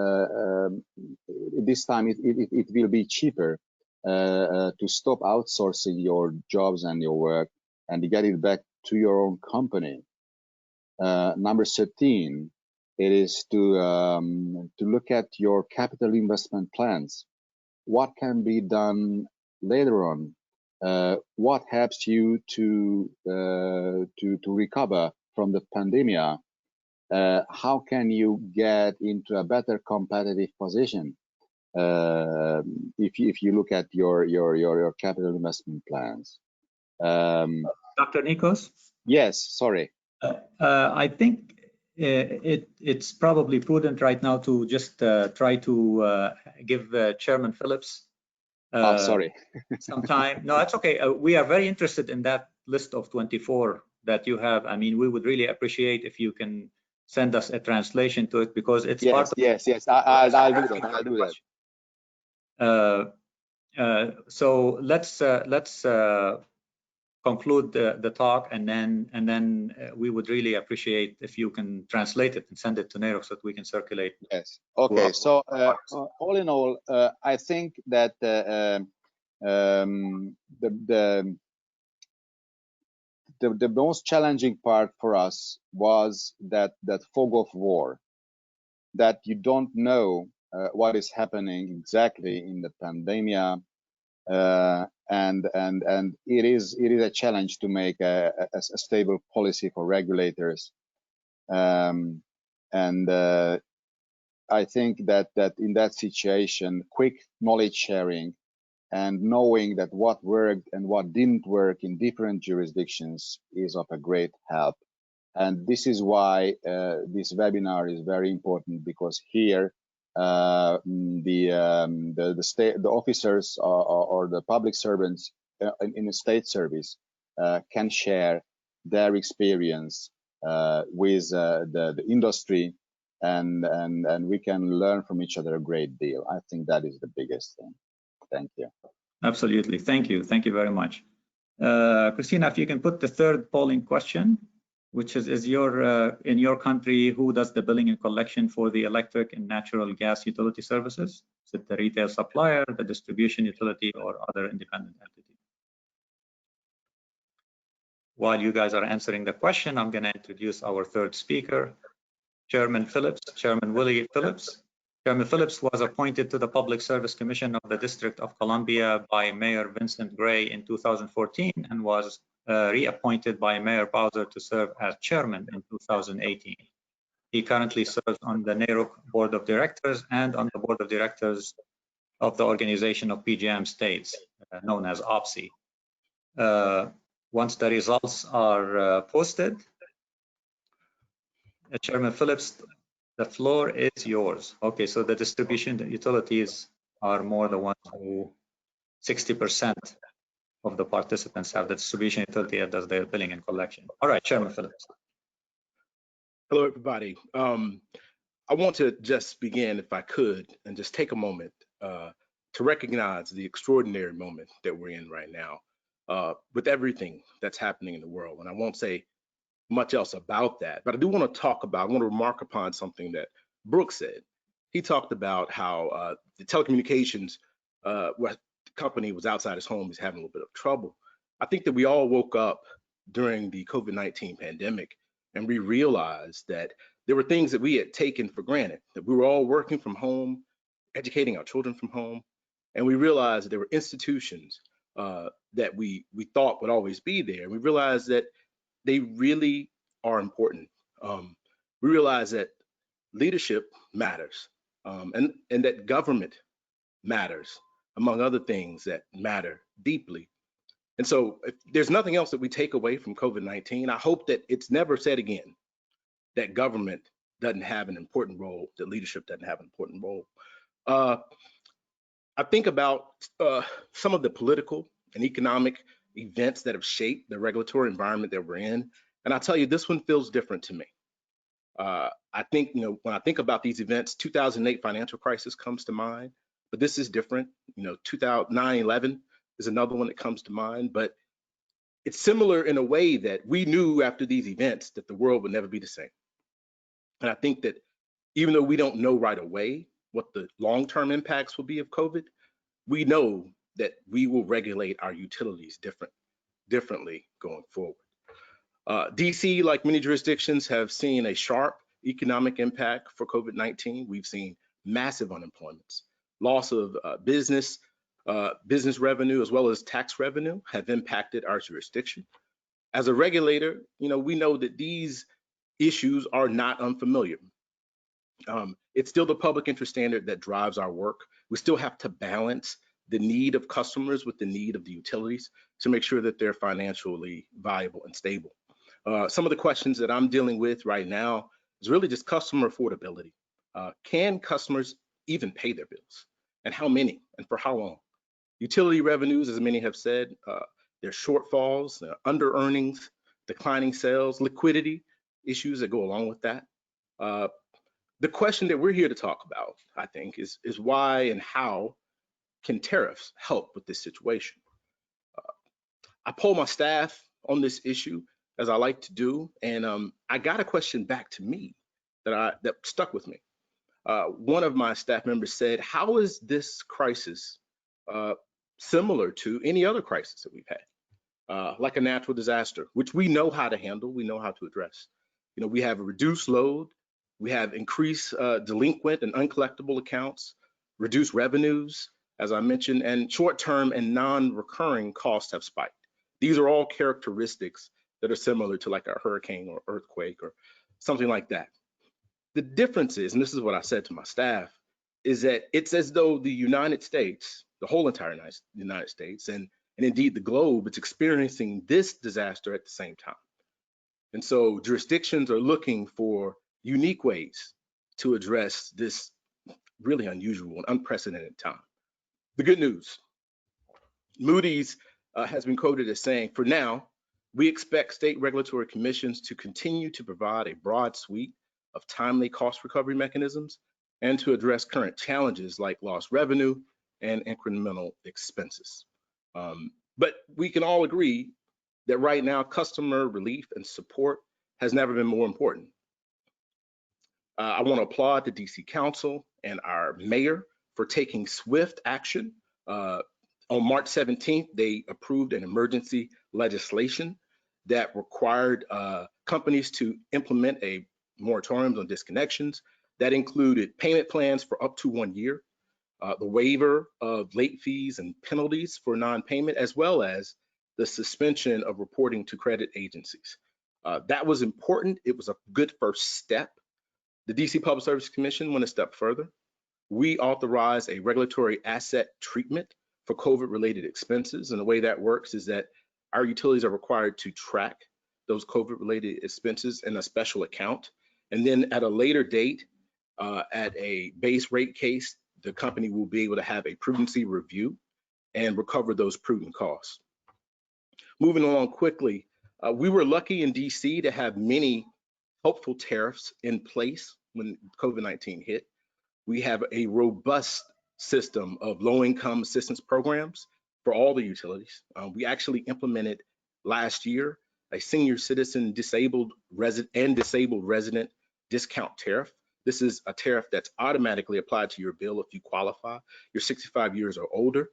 this time it will be cheaper to stop outsourcing your jobs and your work and get it back to your own company. Number 13, it is to look at your capital investment plans. What can be done later on? What helps you to recover from the pandemic? How can you get into a better competitive position? If you look at your capital investment plans. Dr. Nikos? Yes, sorry. I think it's probably prudent right now to just try to give Chairman Phillips sorry. some time. No, that's okay. We are very interested in that list of 24 that you have. I mean, we would really appreciate if you can send us a translation to it, because it's part of. Yes. I'll do that. I'll do that. So let's conclude the talk, and then we would really appreciate if you can translate it and send it to NAROC so that we can circulate. Yes. Okay. So all in all, I think that the most challenging part for us was that fog of war, that you don't know what is happening exactly in the pandemic. And it is a challenge to make a stable policy for regulators, and I think that in that situation, quick knowledge sharing and knowing that what worked and what didn't work in different jurisdictions is of a great help. And this is why this webinar is very important, because here the officers or the public servants in the state service can share their experience with the industry, and we can learn from each other a great deal. I think that is the biggest thing. Thank you. Absolutely. Thank you very much. Christina, if you can put the third polling question, which is your in your country, who does the billing and collection for the electric and natural gas utility services? Is it the retail supplier, the distribution utility, or other independent entity? While you guys are answering the question, I'm going to introduce our third speaker, Chairman Phillips, Chairman Willie Phillips. Chairman Phillips was appointed to the Public Service Commission of the District of Columbia by Mayor Vincent Gray in 2014 and was reappointed by Mayor Bowser to serve as chairman in 2018. He currently serves on the NAROC Board of Directors and on the Board of Directors of the Organization of PJM States, known as OPSI. Once the results are posted, Chairman Phillips, the floor is yours. Okay, so the distribution utilities are more the ones who 60% of the participants have the distribution utility that does their billing and collection. All right, Chairman Phillips. Hello, everybody. I want to just begin, if I could, and just take a moment to recognize the extraordinary moment that we're in right now with everything that's happening in the world. And I won't say much else about that, but I do want to I want to remark upon something that Brooks said. He talked about how the telecommunications company was outside his home, is having a little bit of trouble. I think that we all woke up during the COVID-19 pandemic and we realized that there were things that we had taken for granted, that we were all working from home, educating our children from home, and we realized that there were institutions that we thought would always be there. And we realized that they really are important. We realize that leadership matters, and that government matters, among other things that matter deeply. And so if there's nothing else that we take away from COVID-19, I hope that it's never said again that government doesn't have an important role, that leadership doesn't have an important role. I think about some of the political and economic events that have shaped the regulatory environment that we're in. And I'll tell you, this one feels different to me. I think, when I think about these events, 2008 financial crisis comes to mind. but this is different. 9/11 is another one that comes to mind, but it's similar in a way that we knew after these events that the world would never be the same. And I think that even though we don't know right away what the long-term impacts will be of COVID, we know that we will regulate our utilities differently going forward. DC, like many jurisdictions, have seen a sharp economic impact for COVID-19. We've seen massive unemployments, loss of business revenue, as well as tax revenue have impacted our jurisdiction. As a regulator, we know that these issues are not unfamiliar. It's still the public interest standard that drives our work. We still have to balance the need of customers with the need of the utilities to make sure that they're financially viable and stable. Some of the questions that I'm dealing with right now is really just customer affordability. Can customers even pay their bills? And how many and for how long? Utility revenues, as many have said, there's shortfalls, under earnings, declining sales, liquidity issues that go along with that. The question that we're here to talk about, I think, is why and how can tariffs help with this situation? I polled my staff on this issue, as I like to do, and I got a question back to me that stuck with me. One of my staff members said, how is this crisis similar to any other crisis that we've had, like a natural disaster, which we know how to handle, we know how to address. We have a reduced load, we have increased delinquent and uncollectible accounts, reduced revenues, as I mentioned, and short-term and non-recurring costs have spiked. These are all characteristics that are similar to like a hurricane or earthquake or something like that. The difference is, and this is what I said to my staff, is that it's as though the United States, the whole entire United States, and indeed the globe, it's experiencing this disaster at the same time. And so jurisdictions are looking for unique ways to address this really unusual and unprecedented time. The good news, Moody's has been quoted as saying, for now, we expect state regulatory commissions to continue to provide a broad suite of timely cost recovery mechanisms and to address current challenges like lost revenue and incremental expenses. But we can all agree that right now, customer relief and support has never been more important. I want to applaud the DC Council and our mayor for taking swift action. On March 17th, they approved an emergency legislation that required companies to implement a moratorium on disconnections that included payment plans for up to 1 year, the waiver of late fees and penalties for non-payment, as well as the suspension of reporting to credit agencies. That was important. It was a good first step. The DC Public Service Commission went a step further. We authorized a regulatory asset treatment for COVID-related expenses. And the way that works is that our utilities are required to track those COVID-related expenses in a special account. And then at a later date, at a base rate case, the company will be able to have a prudency review and recover those prudent costs. Moving along quickly, we were lucky in DC to have many helpful tariffs in place when COVID-19 hit. We have a robust system of low-income assistance programs for all the utilities. We actually implemented last year a senior citizen disabled resident discount tariff. This is a tariff that's automatically applied to your bill if you qualify. You're 65 years or older.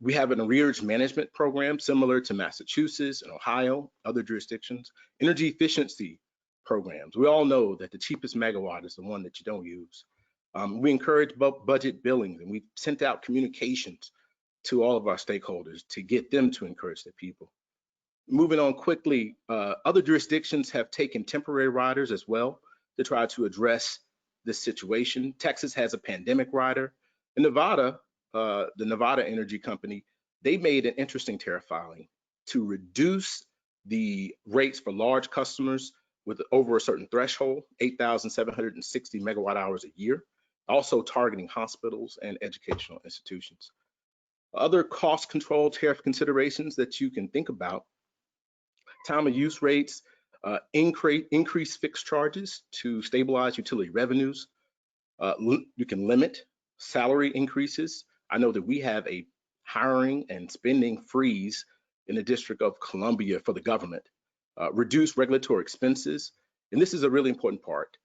We have an arrears management program similar to Massachusetts and Ohio, other jurisdictions. Energy efficiency programs. We all know that the cheapest megawatt is the one that you don't use. We encourage budget billings, and we've sent out communications to all of our stakeholders to get them to encourage their people. Moving on quickly, other jurisdictions have taken temporary riders as well to try to address this situation. Texas has a pandemic rider. In Nevada, the Nevada Energy Company, they made an interesting tariff filing to reduce the rates for large customers with over a certain threshold, 8,760 megawatt hours a year, also targeting hospitals and educational institutions. Other cost control tariff considerations that you can think about: time of use rates, increase fixed charges to stabilize utility revenues. You can limit salary increases. I know that we have a hiring and spending freeze in the District of Columbia for the government, reduce regulatory expenses. And this is a really important part.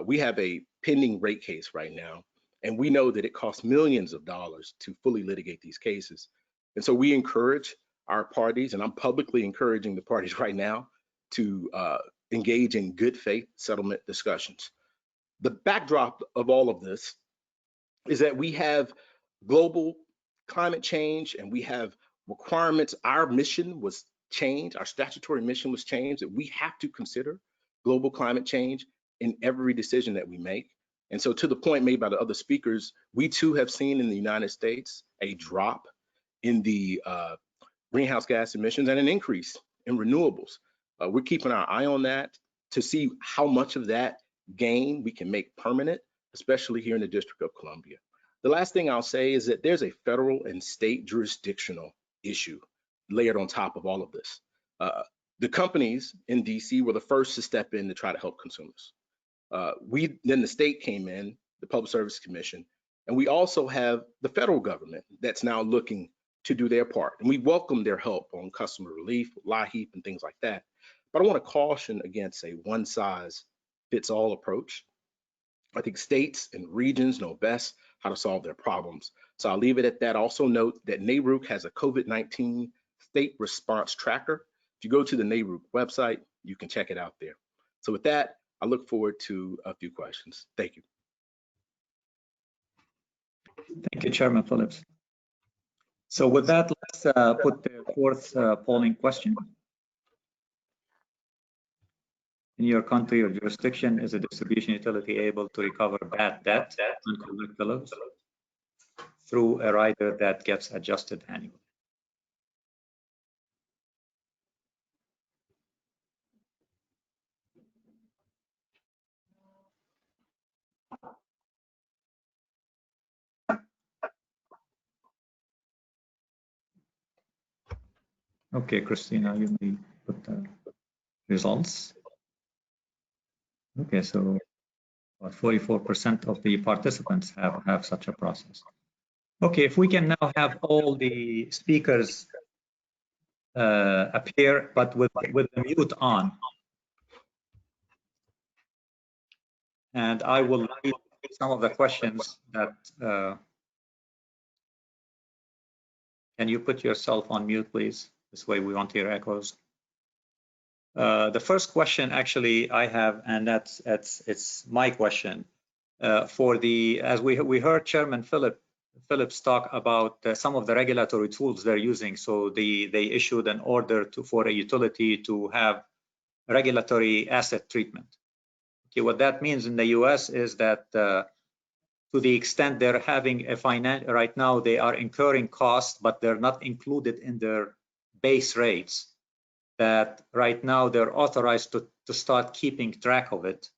We have a pending rate case right now, and we know that it costs millions of dollars to fully litigate these cases. And so we encourage our parties, and I'm publicly encouraging the parties right now to engage in good faith settlement discussions. The backdrop of all of this is that we have global climate change and we have requirements. Our mission was changed, our statutory mission was changed, that we have to consider global climate change in every decision that we make. And so to the point made by the other speakers, we too have seen in the United States a drop in the greenhouse gas emissions and an increase in renewables. We're keeping our eye on that to see how much of that gain we can make permanent, especially here in the District of Columbia. The last thing I'll say is that there's a federal and state jurisdictional issue layered on top of all of this. The companies in DC were the first to step in to try to help consumers. Then the state came in, the Public Service Commission, and we also have the federal government that's now looking to do their part. And we welcome their help on customer relief, LIHEAP, and things like that. But I want to caution against a one-size-fits-all approach. I think states and regions know best how to solve their problems. So I'll leave it at that. Also note that NARUC has a COVID-19 state response tracker. If you go to the NARUC website, you can check it out there. So with that, I look forward to a few questions. Thank you. Thank you, Chairman Phillips. So with that, let's put the fourth polling question. In your country or jurisdiction, is a distribution utility able to recover bad debt on collectibles through a rider that gets adjusted annually? Okay, Christina, you may put the results. Okay, so about 44% of the participants have such a process. Okay, if we can now have all the speakers appear, but with the mute on. And I will read some of the questions that, can you put yourself on mute, please? This way we won't hear echoes. The first question actually I have, and it's my question. As we heard Chairman Phillips talk about some of the regulatory tools they're using. So they issued an order for a utility to have regulatory asset treatment. Okay, what that means in the US is that to the extent they're having a right now they are incurring costs, but they're not included in their base rates, that right now they're authorized to start keeping track of it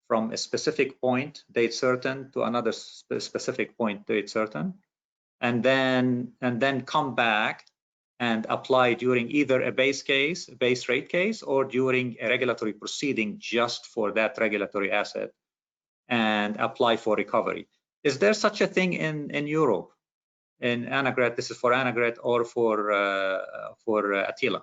from a specific point, date certain, to another specific point, date certain, and then come back and apply during either a base rate case, or during a regulatory proceeding just for that regulatory asset and apply for recovery. Is there such a thing in Europe, in Annagret? This is for Annagret or for Attila?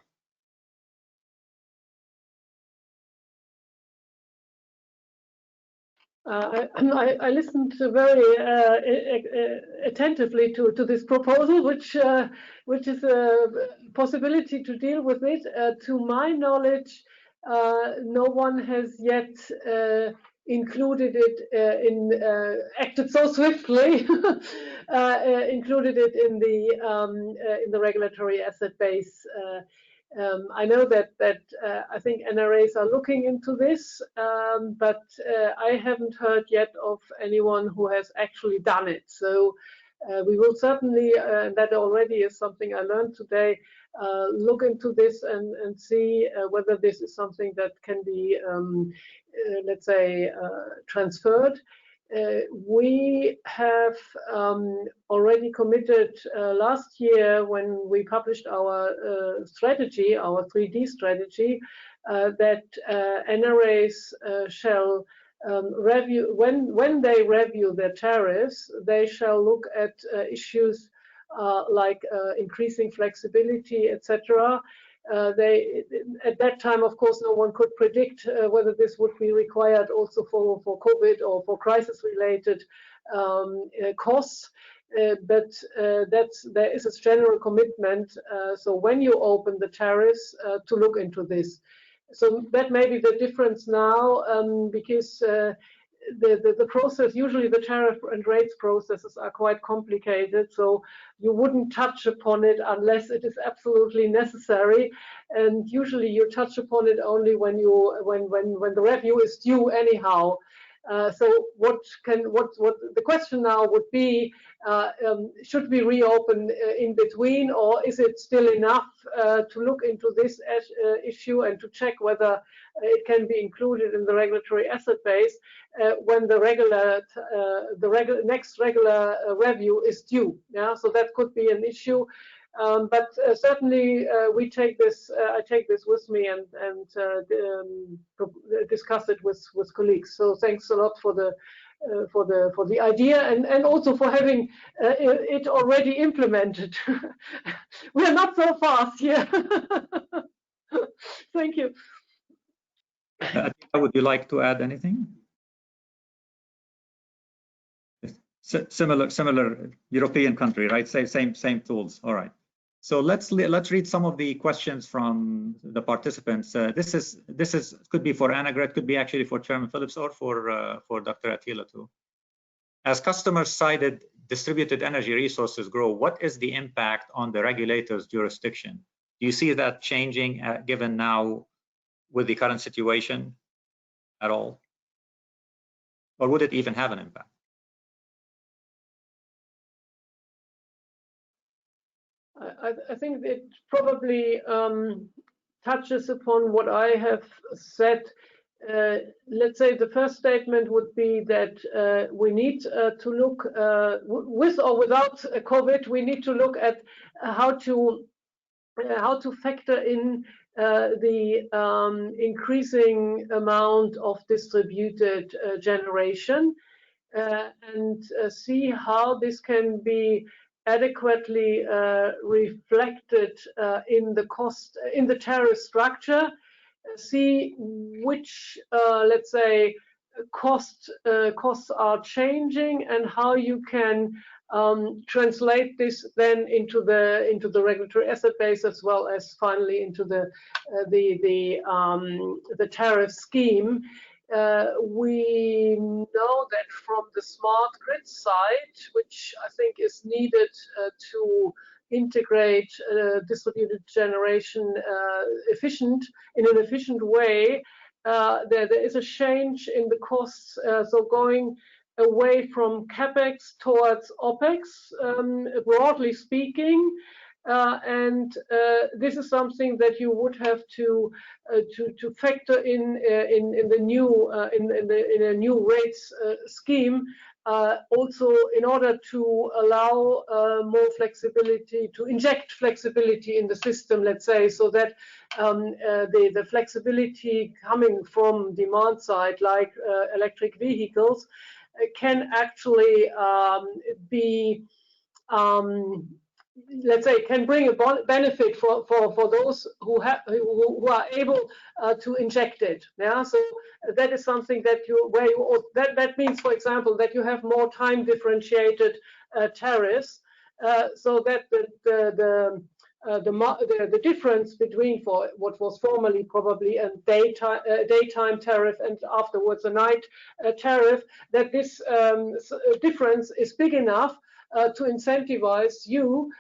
I listened very attentively to this proposal, which is a possibility to deal with it. To my knowledge, no one has yet included it acted so swiftly, included it in the regulatory asset base. I know that I think NRAs are looking into this, but I haven't heard yet of anyone who has actually done it. So we will certainly, and that already is something I learned today, look into this and see whether this is something that can be, let's say, transferred. We have already committed last year when we published our strategy, our 3D strategy, that NRAs shall when they review their tariffs, they shall look at issues like increasing flexibility, etc. At that time, of course, no one could predict whether this would be required also for COVID or for crisis-related costs. But there is a general commitment. So when you open the tariffs, to look into this. So that may be the difference now, because the process, usually the tariff and rates processes are quite complicated, so you wouldn't touch upon it unless it is absolutely necessary, and usually you touch upon it only when the review is due anyhow. So what the question now would be, should we reopen in between, or is it still enough to look into this issue and to check whether it can be included in the regulatory asset base when the next regular review is due? Yeah, so that could be an issue. But certainly we take this. I take this with me and discuss it with colleagues. So thanks a lot for the idea, and also for having it already implemented. We are not so fast here. Thank you. Would you like to add anything? Similar European country, right? Same tools. All right. So let's read some of the questions from the participants. This could be for Annegret, could be actually for Chairman Phillips, or for Dr. Attila too. As customers-sided distributed energy resources grow, what is the impact on the regulator's jurisdiction? Do you see that changing given now with the current situation at all? Or would it even have an impact? I think it probably touches upon what I have said. Let's say the first statement would be that we need to look, with or without COVID, we need to look at how to factor in the increasing amount of distributed generation and see how this can be adequately reflected in the cost, in the tariff structure. See which, let's say, costs are changing and how you can translate this then into the regulatory asset base, as well as finally into the tariff scheme. We know that from the smart grid side, which I think is needed to integrate distributed generation in an efficient way, there is a change in the costs, so going away from capex towards opex, broadly speaking, and this is something that you would have to factor in the new in a new rates scheme. Also, in order to allow more flexibility, to inject flexibility in the system, let's say, so that the flexibility coming from demand side, like electric vehicles, can actually be, let's say, can bring a benefit for those who are able to inject it. Yeah, so that is something that that means, for example, that you have more time differentiated tariffs, so that the difference between for what was formerly probably a daytime tariff and afterwards a night tariff, that this difference is big enough to incentivize you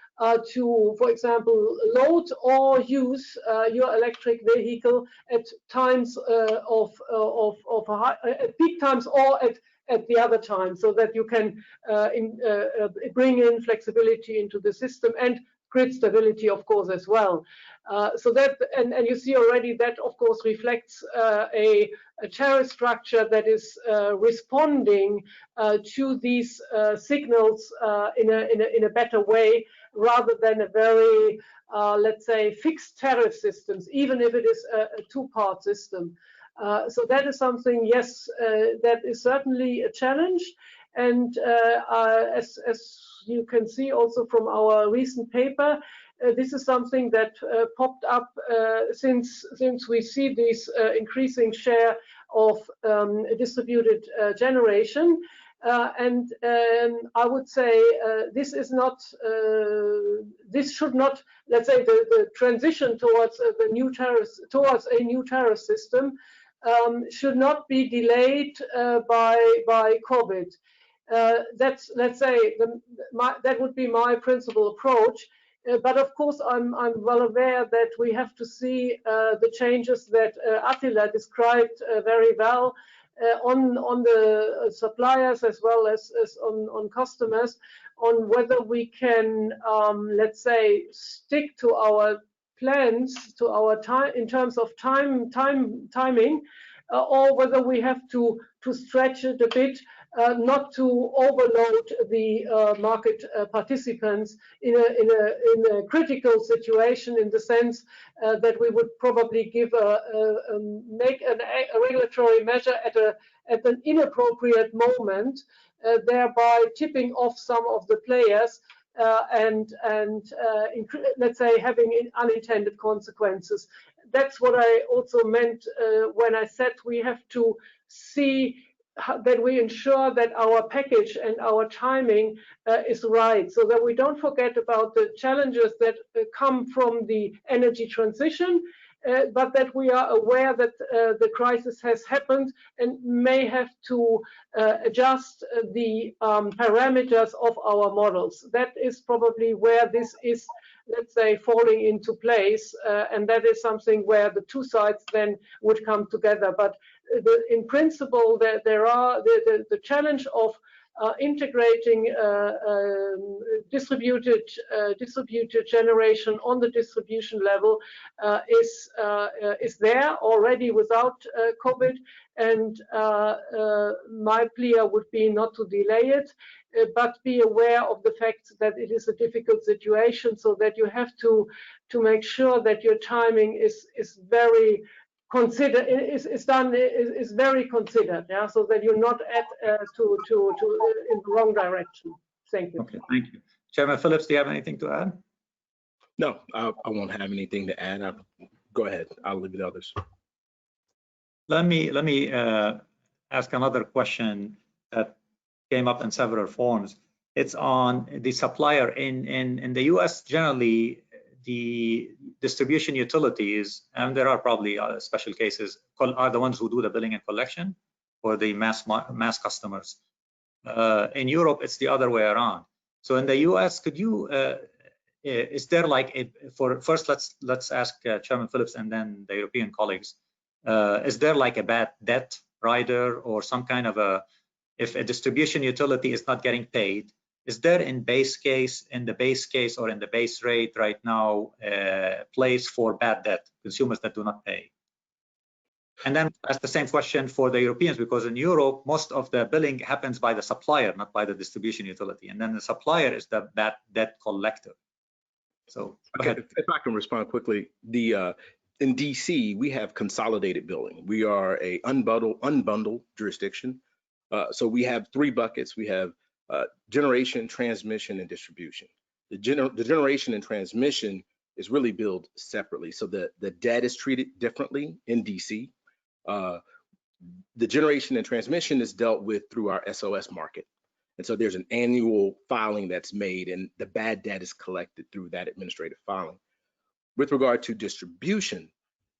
to, for example, load or use your electric vehicle at times at peak times or at the other time, so that you can bring in flexibility into the system and grid stability, of course, as well. So that, and you see already that, of course, reflects a tariff structure that is responding to these signals in a better way, rather than a very, let's say, fixed tariff systems, even if it is a two-part system. So that is something, yes, that is certainly a challenge. And as you can see also from our recent paper, this is something that popped up since we see this increasing share of distributed generation. And I would say this is not, this should not, let's say, the transition towards the new tariffs, towards a new tariff system, should not be delayed by COVID. That's, let's say, that would be my principal approach. But of course, I'm well aware that we have to see the changes that Attila described very well on the suppliers as well as on customers, on whether we can, let's say, stick to our plans, to our time in terms of timing, or whether we have to stretch it a bit, not to overload the market participants in a critical situation, in the sense that we would probably give make a regulatory measure at an inappropriate moment, thereby tipping off some of the players and let's say having unintended consequences. That's what I also meant when I said we have to see that we ensure that our package and our timing is right, so that we don't forget about the challenges that come from the energy transition, but that we are aware that the crisis has happened and may have to adjust the parameters of our models. That is probably where this is, let's say, falling into place, and that is something where the two sides then would come together. But in principle, there are the challenge of integrating distributed generation on the distribution level is there already without COVID, and my plea would be not to delay it, but be aware of the fact that it is a difficult situation, so that you have to make sure that your timing is very considered, is very considered, yeah, so that you're not to in the wrong direction. Thank you. Okay, thank you. Chairman Phillips, do you have anything to add? No, I won't have anything to add. Go ahead. I'll leave it to others. Let me ask another question that came up in several forms. It's on the supplier. In the US, generally, the distribution utilities, and there are probably special cases, are the ones who do the billing and collection for the mass customers. In Europe, it's the other way around. So in the US, could you, is there like first let's ask Chairman Phillips and then the European colleagues, is there like a bad debt rider or some kind of if a distribution utility is not getting paid, is there in the base case or in the base rate right now place for bad debt, consumers that do not pay? And then ask the same question for the Europeans, because in Europe, most of the billing happens by the supplier, not by the distribution utility. And then the supplier is the bad debt collector. So okay, if I can respond quickly, in DC, we have consolidated billing. We are a unbundled jurisdiction. So we have three buckets. We have generation, transmission, and distribution. The generation and transmission is really billed separately. So the debt is treated differently in DC. The generation and transmission is dealt with through our SOS market. And so there's an annual filing that's made, and the bad debt is collected through that administrative filing. With regard to distribution,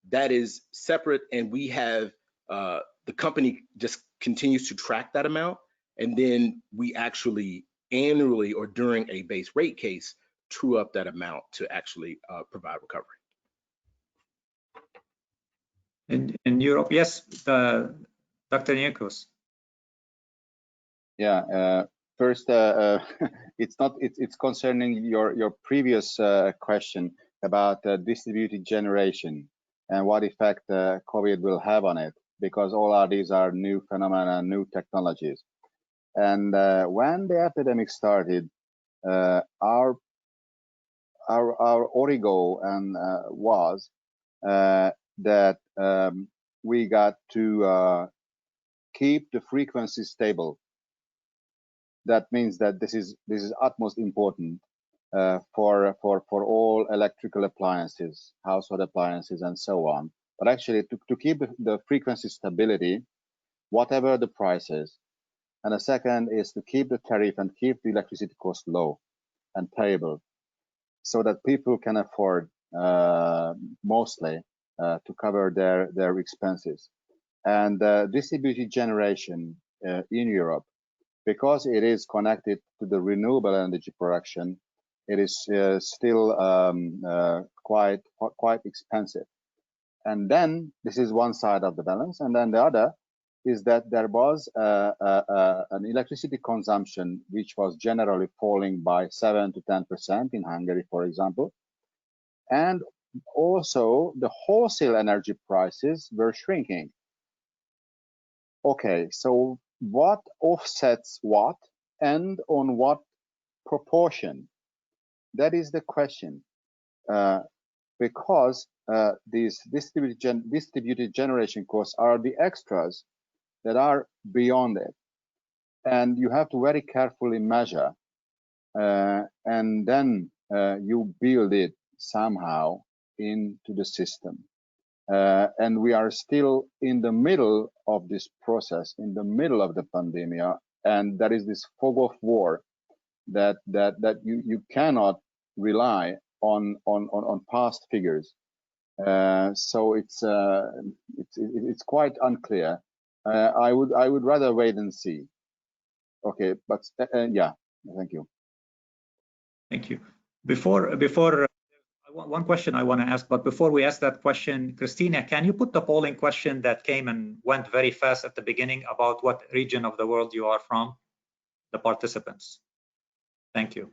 that is separate, and we have the company just continues to track that amount, and then we actually annually or during a base rate case true up that amount to actually provide recovery. In Europe, yes, Dr. Nikos. Yeah, first, it's concerning your previous question about distributed generation and what effect COVID will have on it, because all of these are new phenomena, new technologies. And when the epidemic started, our origo and was that we got to keep the frequency stable. That means that this is utmost important for all electrical appliances, household appliances, and so on. But actually, to keep the frequency stability, whatever the price is. And the second is to keep the tariff and keep the electricity cost low and payable, so that people can afford mostly to cover their expenses. And distributed generation in Europe, because it is connected to the renewable energy production, it is still quite expensive. And then this is one side of the balance, and then the other is that there was an electricity consumption which was generally falling by 7 to 10% in Hungary, for example, and also the wholesale energy prices were shrinking. Okay, so what offsets what, and on what proportion? That is the question, because these distributed generation costs are the extras that are beyond it, and you have to very carefully measure, and then you build it somehow into the system. And we are still in the middle of this process, in the middle of the pandemic, and there is this fog of war that you cannot rely on past figures. So it's quite unclear. I would rather wait and see. Okay, but yeah, thank you. Thank you. Before one question I want to ask, but before we ask that question, Christina, can you put the polling question that came and went very fast at the beginning about what region of the world you are from, the participants? Thank you.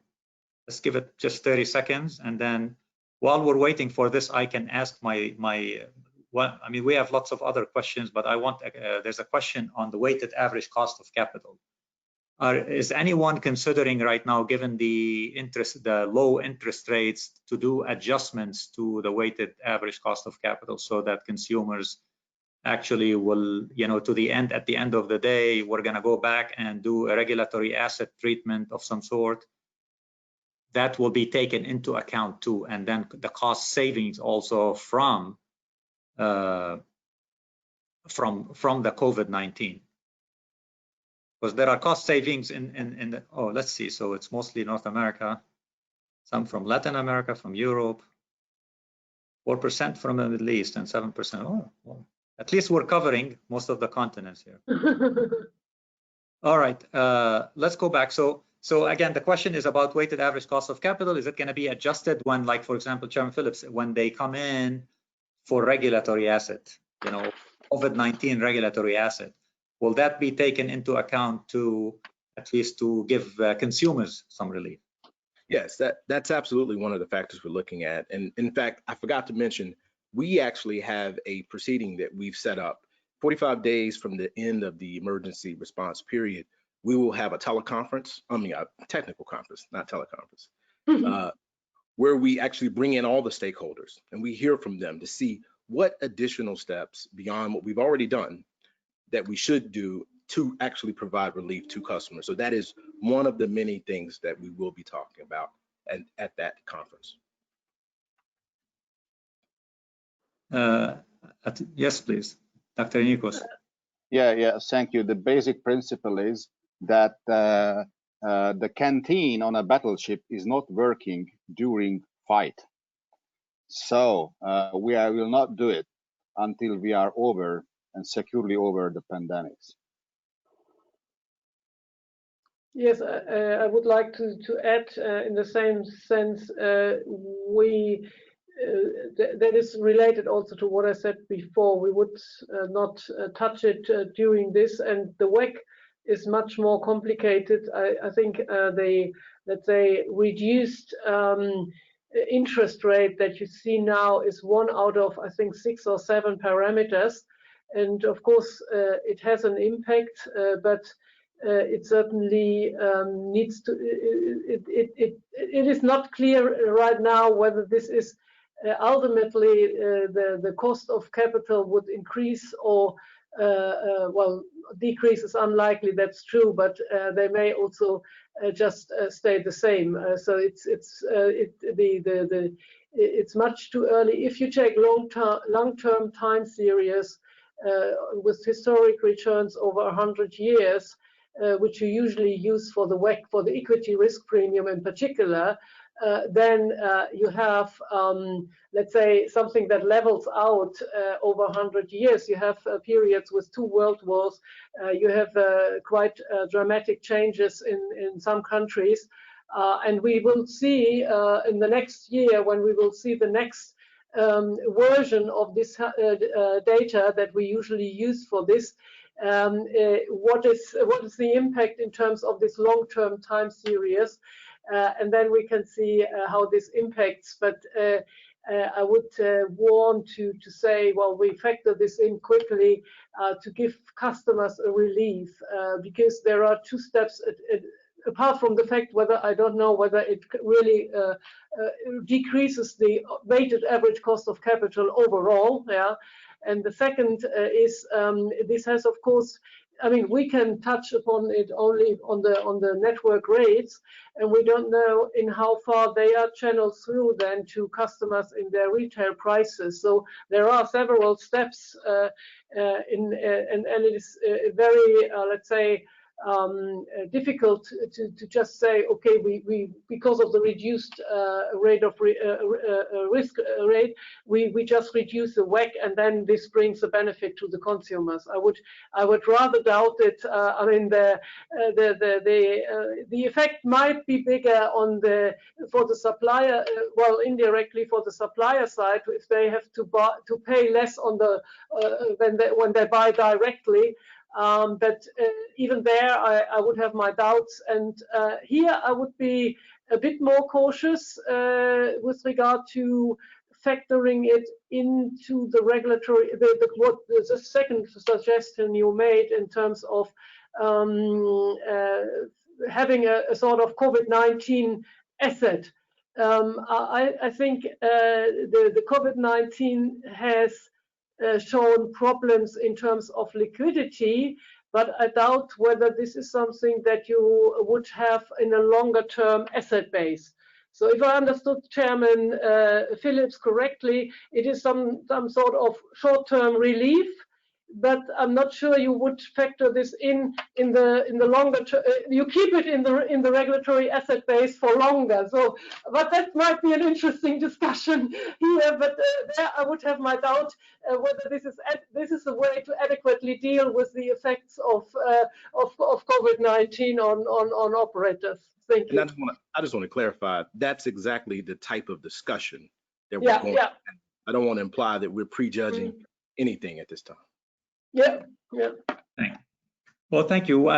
Let's give it just 30 seconds, and then while we're waiting for this, I can ask well, I mean, we have lots of other questions, but I want there's a question on the weighted average cost of capital. Is anyone considering right now, given the low interest rates, to do adjustments to the weighted average cost of capital so that consumers actually will, at the end of the day, we're going to go back and do a regulatory asset treatment of some sort that will be taken into account too, and then the cost savings also from the COVID-19, because there are cost savings in the, let's see, so it's mostly North America, some from Latin America, from Europe, 4% from the Middle East, and 7%. Oh, well, at least we're covering most of the continents here. All right, let's go back. So again, the question is about weighted average cost of capital. Is it going to be adjusted when, like, for example, Chairman Phillips, when they come in for regulatory asset, COVID-19 regulatory asset, will that be taken into account to at least to give consumers some relief? Yes, that's absolutely one of the factors we're looking at. And in fact, I forgot to mention, we actually have a proceeding that we've set up 45 days from the end of the emergency response period. We will have a teleconference, a technical conference, not teleconference, where we actually bring in all the stakeholders and we hear from them to see what additional steps beyond what we've already done that we should do to actually provide relief to customers. So that is one of the many things that we will be talking about at that conference. Yes, please, Dr. Nikos. Yeah, thank you. The basic principle is that the canteen on a battleship is not working during fight. So we will not do it until we are over and securely over the pandemics. Yes, I would like to add in the same sense, that is related also to what I said before. We would not touch it during this, and the WACC is much more complicated. I think the, let's say, reduced interest rate that you see now is one out of, I think, 6 or 7 parameters. And of course, it has an impact, but it certainly needs to, it is not clear right now whether this is ultimately the cost of capital would increase or well, decrease is unlikely, that's true, but they may also just stay the same. So it's much too early. If you take long-term time series with historic returns over 100 years, which you usually use for the WACC, for the equity risk premium in particular, then you have, let's say, something that levels out over 100 years. You have periods with 2 world wars. You have quite dramatic changes in some countries. And we will see in the next year, when we will see the next version of this data that we usually use for this, what is the impact in terms of this long-term time series, and then we can see how this impacts. But I would want to say, well, we factor this in quickly to give customers a relief, because there are 2 steps apart from the fact whether I don't know whether it really decreases the weighted average cost of capital overall. Yeah. And the second is this has, of course, I mean, we can touch upon it only on the network rates, and we don't know in how far they are channeled through then to customers in their retail prices. So there are several steps, and it is very, let's say, difficult to just say, okay, we because of the reduced rate of risk rate, we just reduce the WACC, and then this brings a benefit to the consumers. I would rather doubt it. I mean, the effect might be bigger on for the supplier, well, indirectly for the supplier side, if they have to pay less on the when they buy directly. But even there, I would have my doubts, and here I would be a bit more cautious with regard to factoring it into the regulatory. The second suggestion you made in terms of having a sort of COVID-19 asset. I think the COVID-19 has shown problems in terms of liquidity, but I doubt whether this is something that you would have in a longer term asset base. So if I understood Chairman Phillips correctly, it is some sort of short-term relief, but I'm not sure you would factor this in the longer term. You keep it in the regulatory asset base for longer. So, but that might be an interesting discussion here. But there I would have my doubt whether this is a way to adequately deal with the effects of COVID-19 on operators. Thank you. And I just want to clarify. That's exactly the type of discussion that we're going. Yeah. I don't want to imply that we're prejudging anything at this time. Yeah. Well, thank you.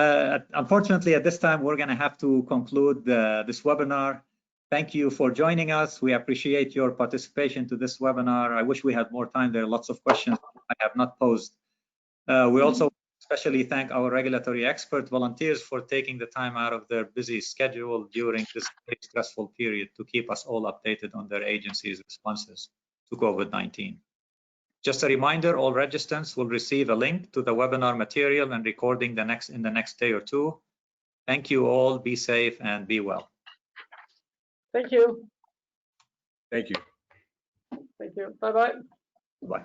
Unfortunately, at this time, we're going to have to conclude this webinar. Thank you for joining us. We appreciate your participation to this webinar. I wish we had more time. There are lots of questions I have not posed. We also especially thank our regulatory expert volunteers for taking the time out of their busy schedule during this very stressful period to keep us all updated on their agency's responses to COVID-19. Just a reminder, all registrants will receive a link to the webinar material and recording in the next day or 2. Thank you all. Be safe and be well. Thank you. Thank you. Thank you. Bye-bye. Bye.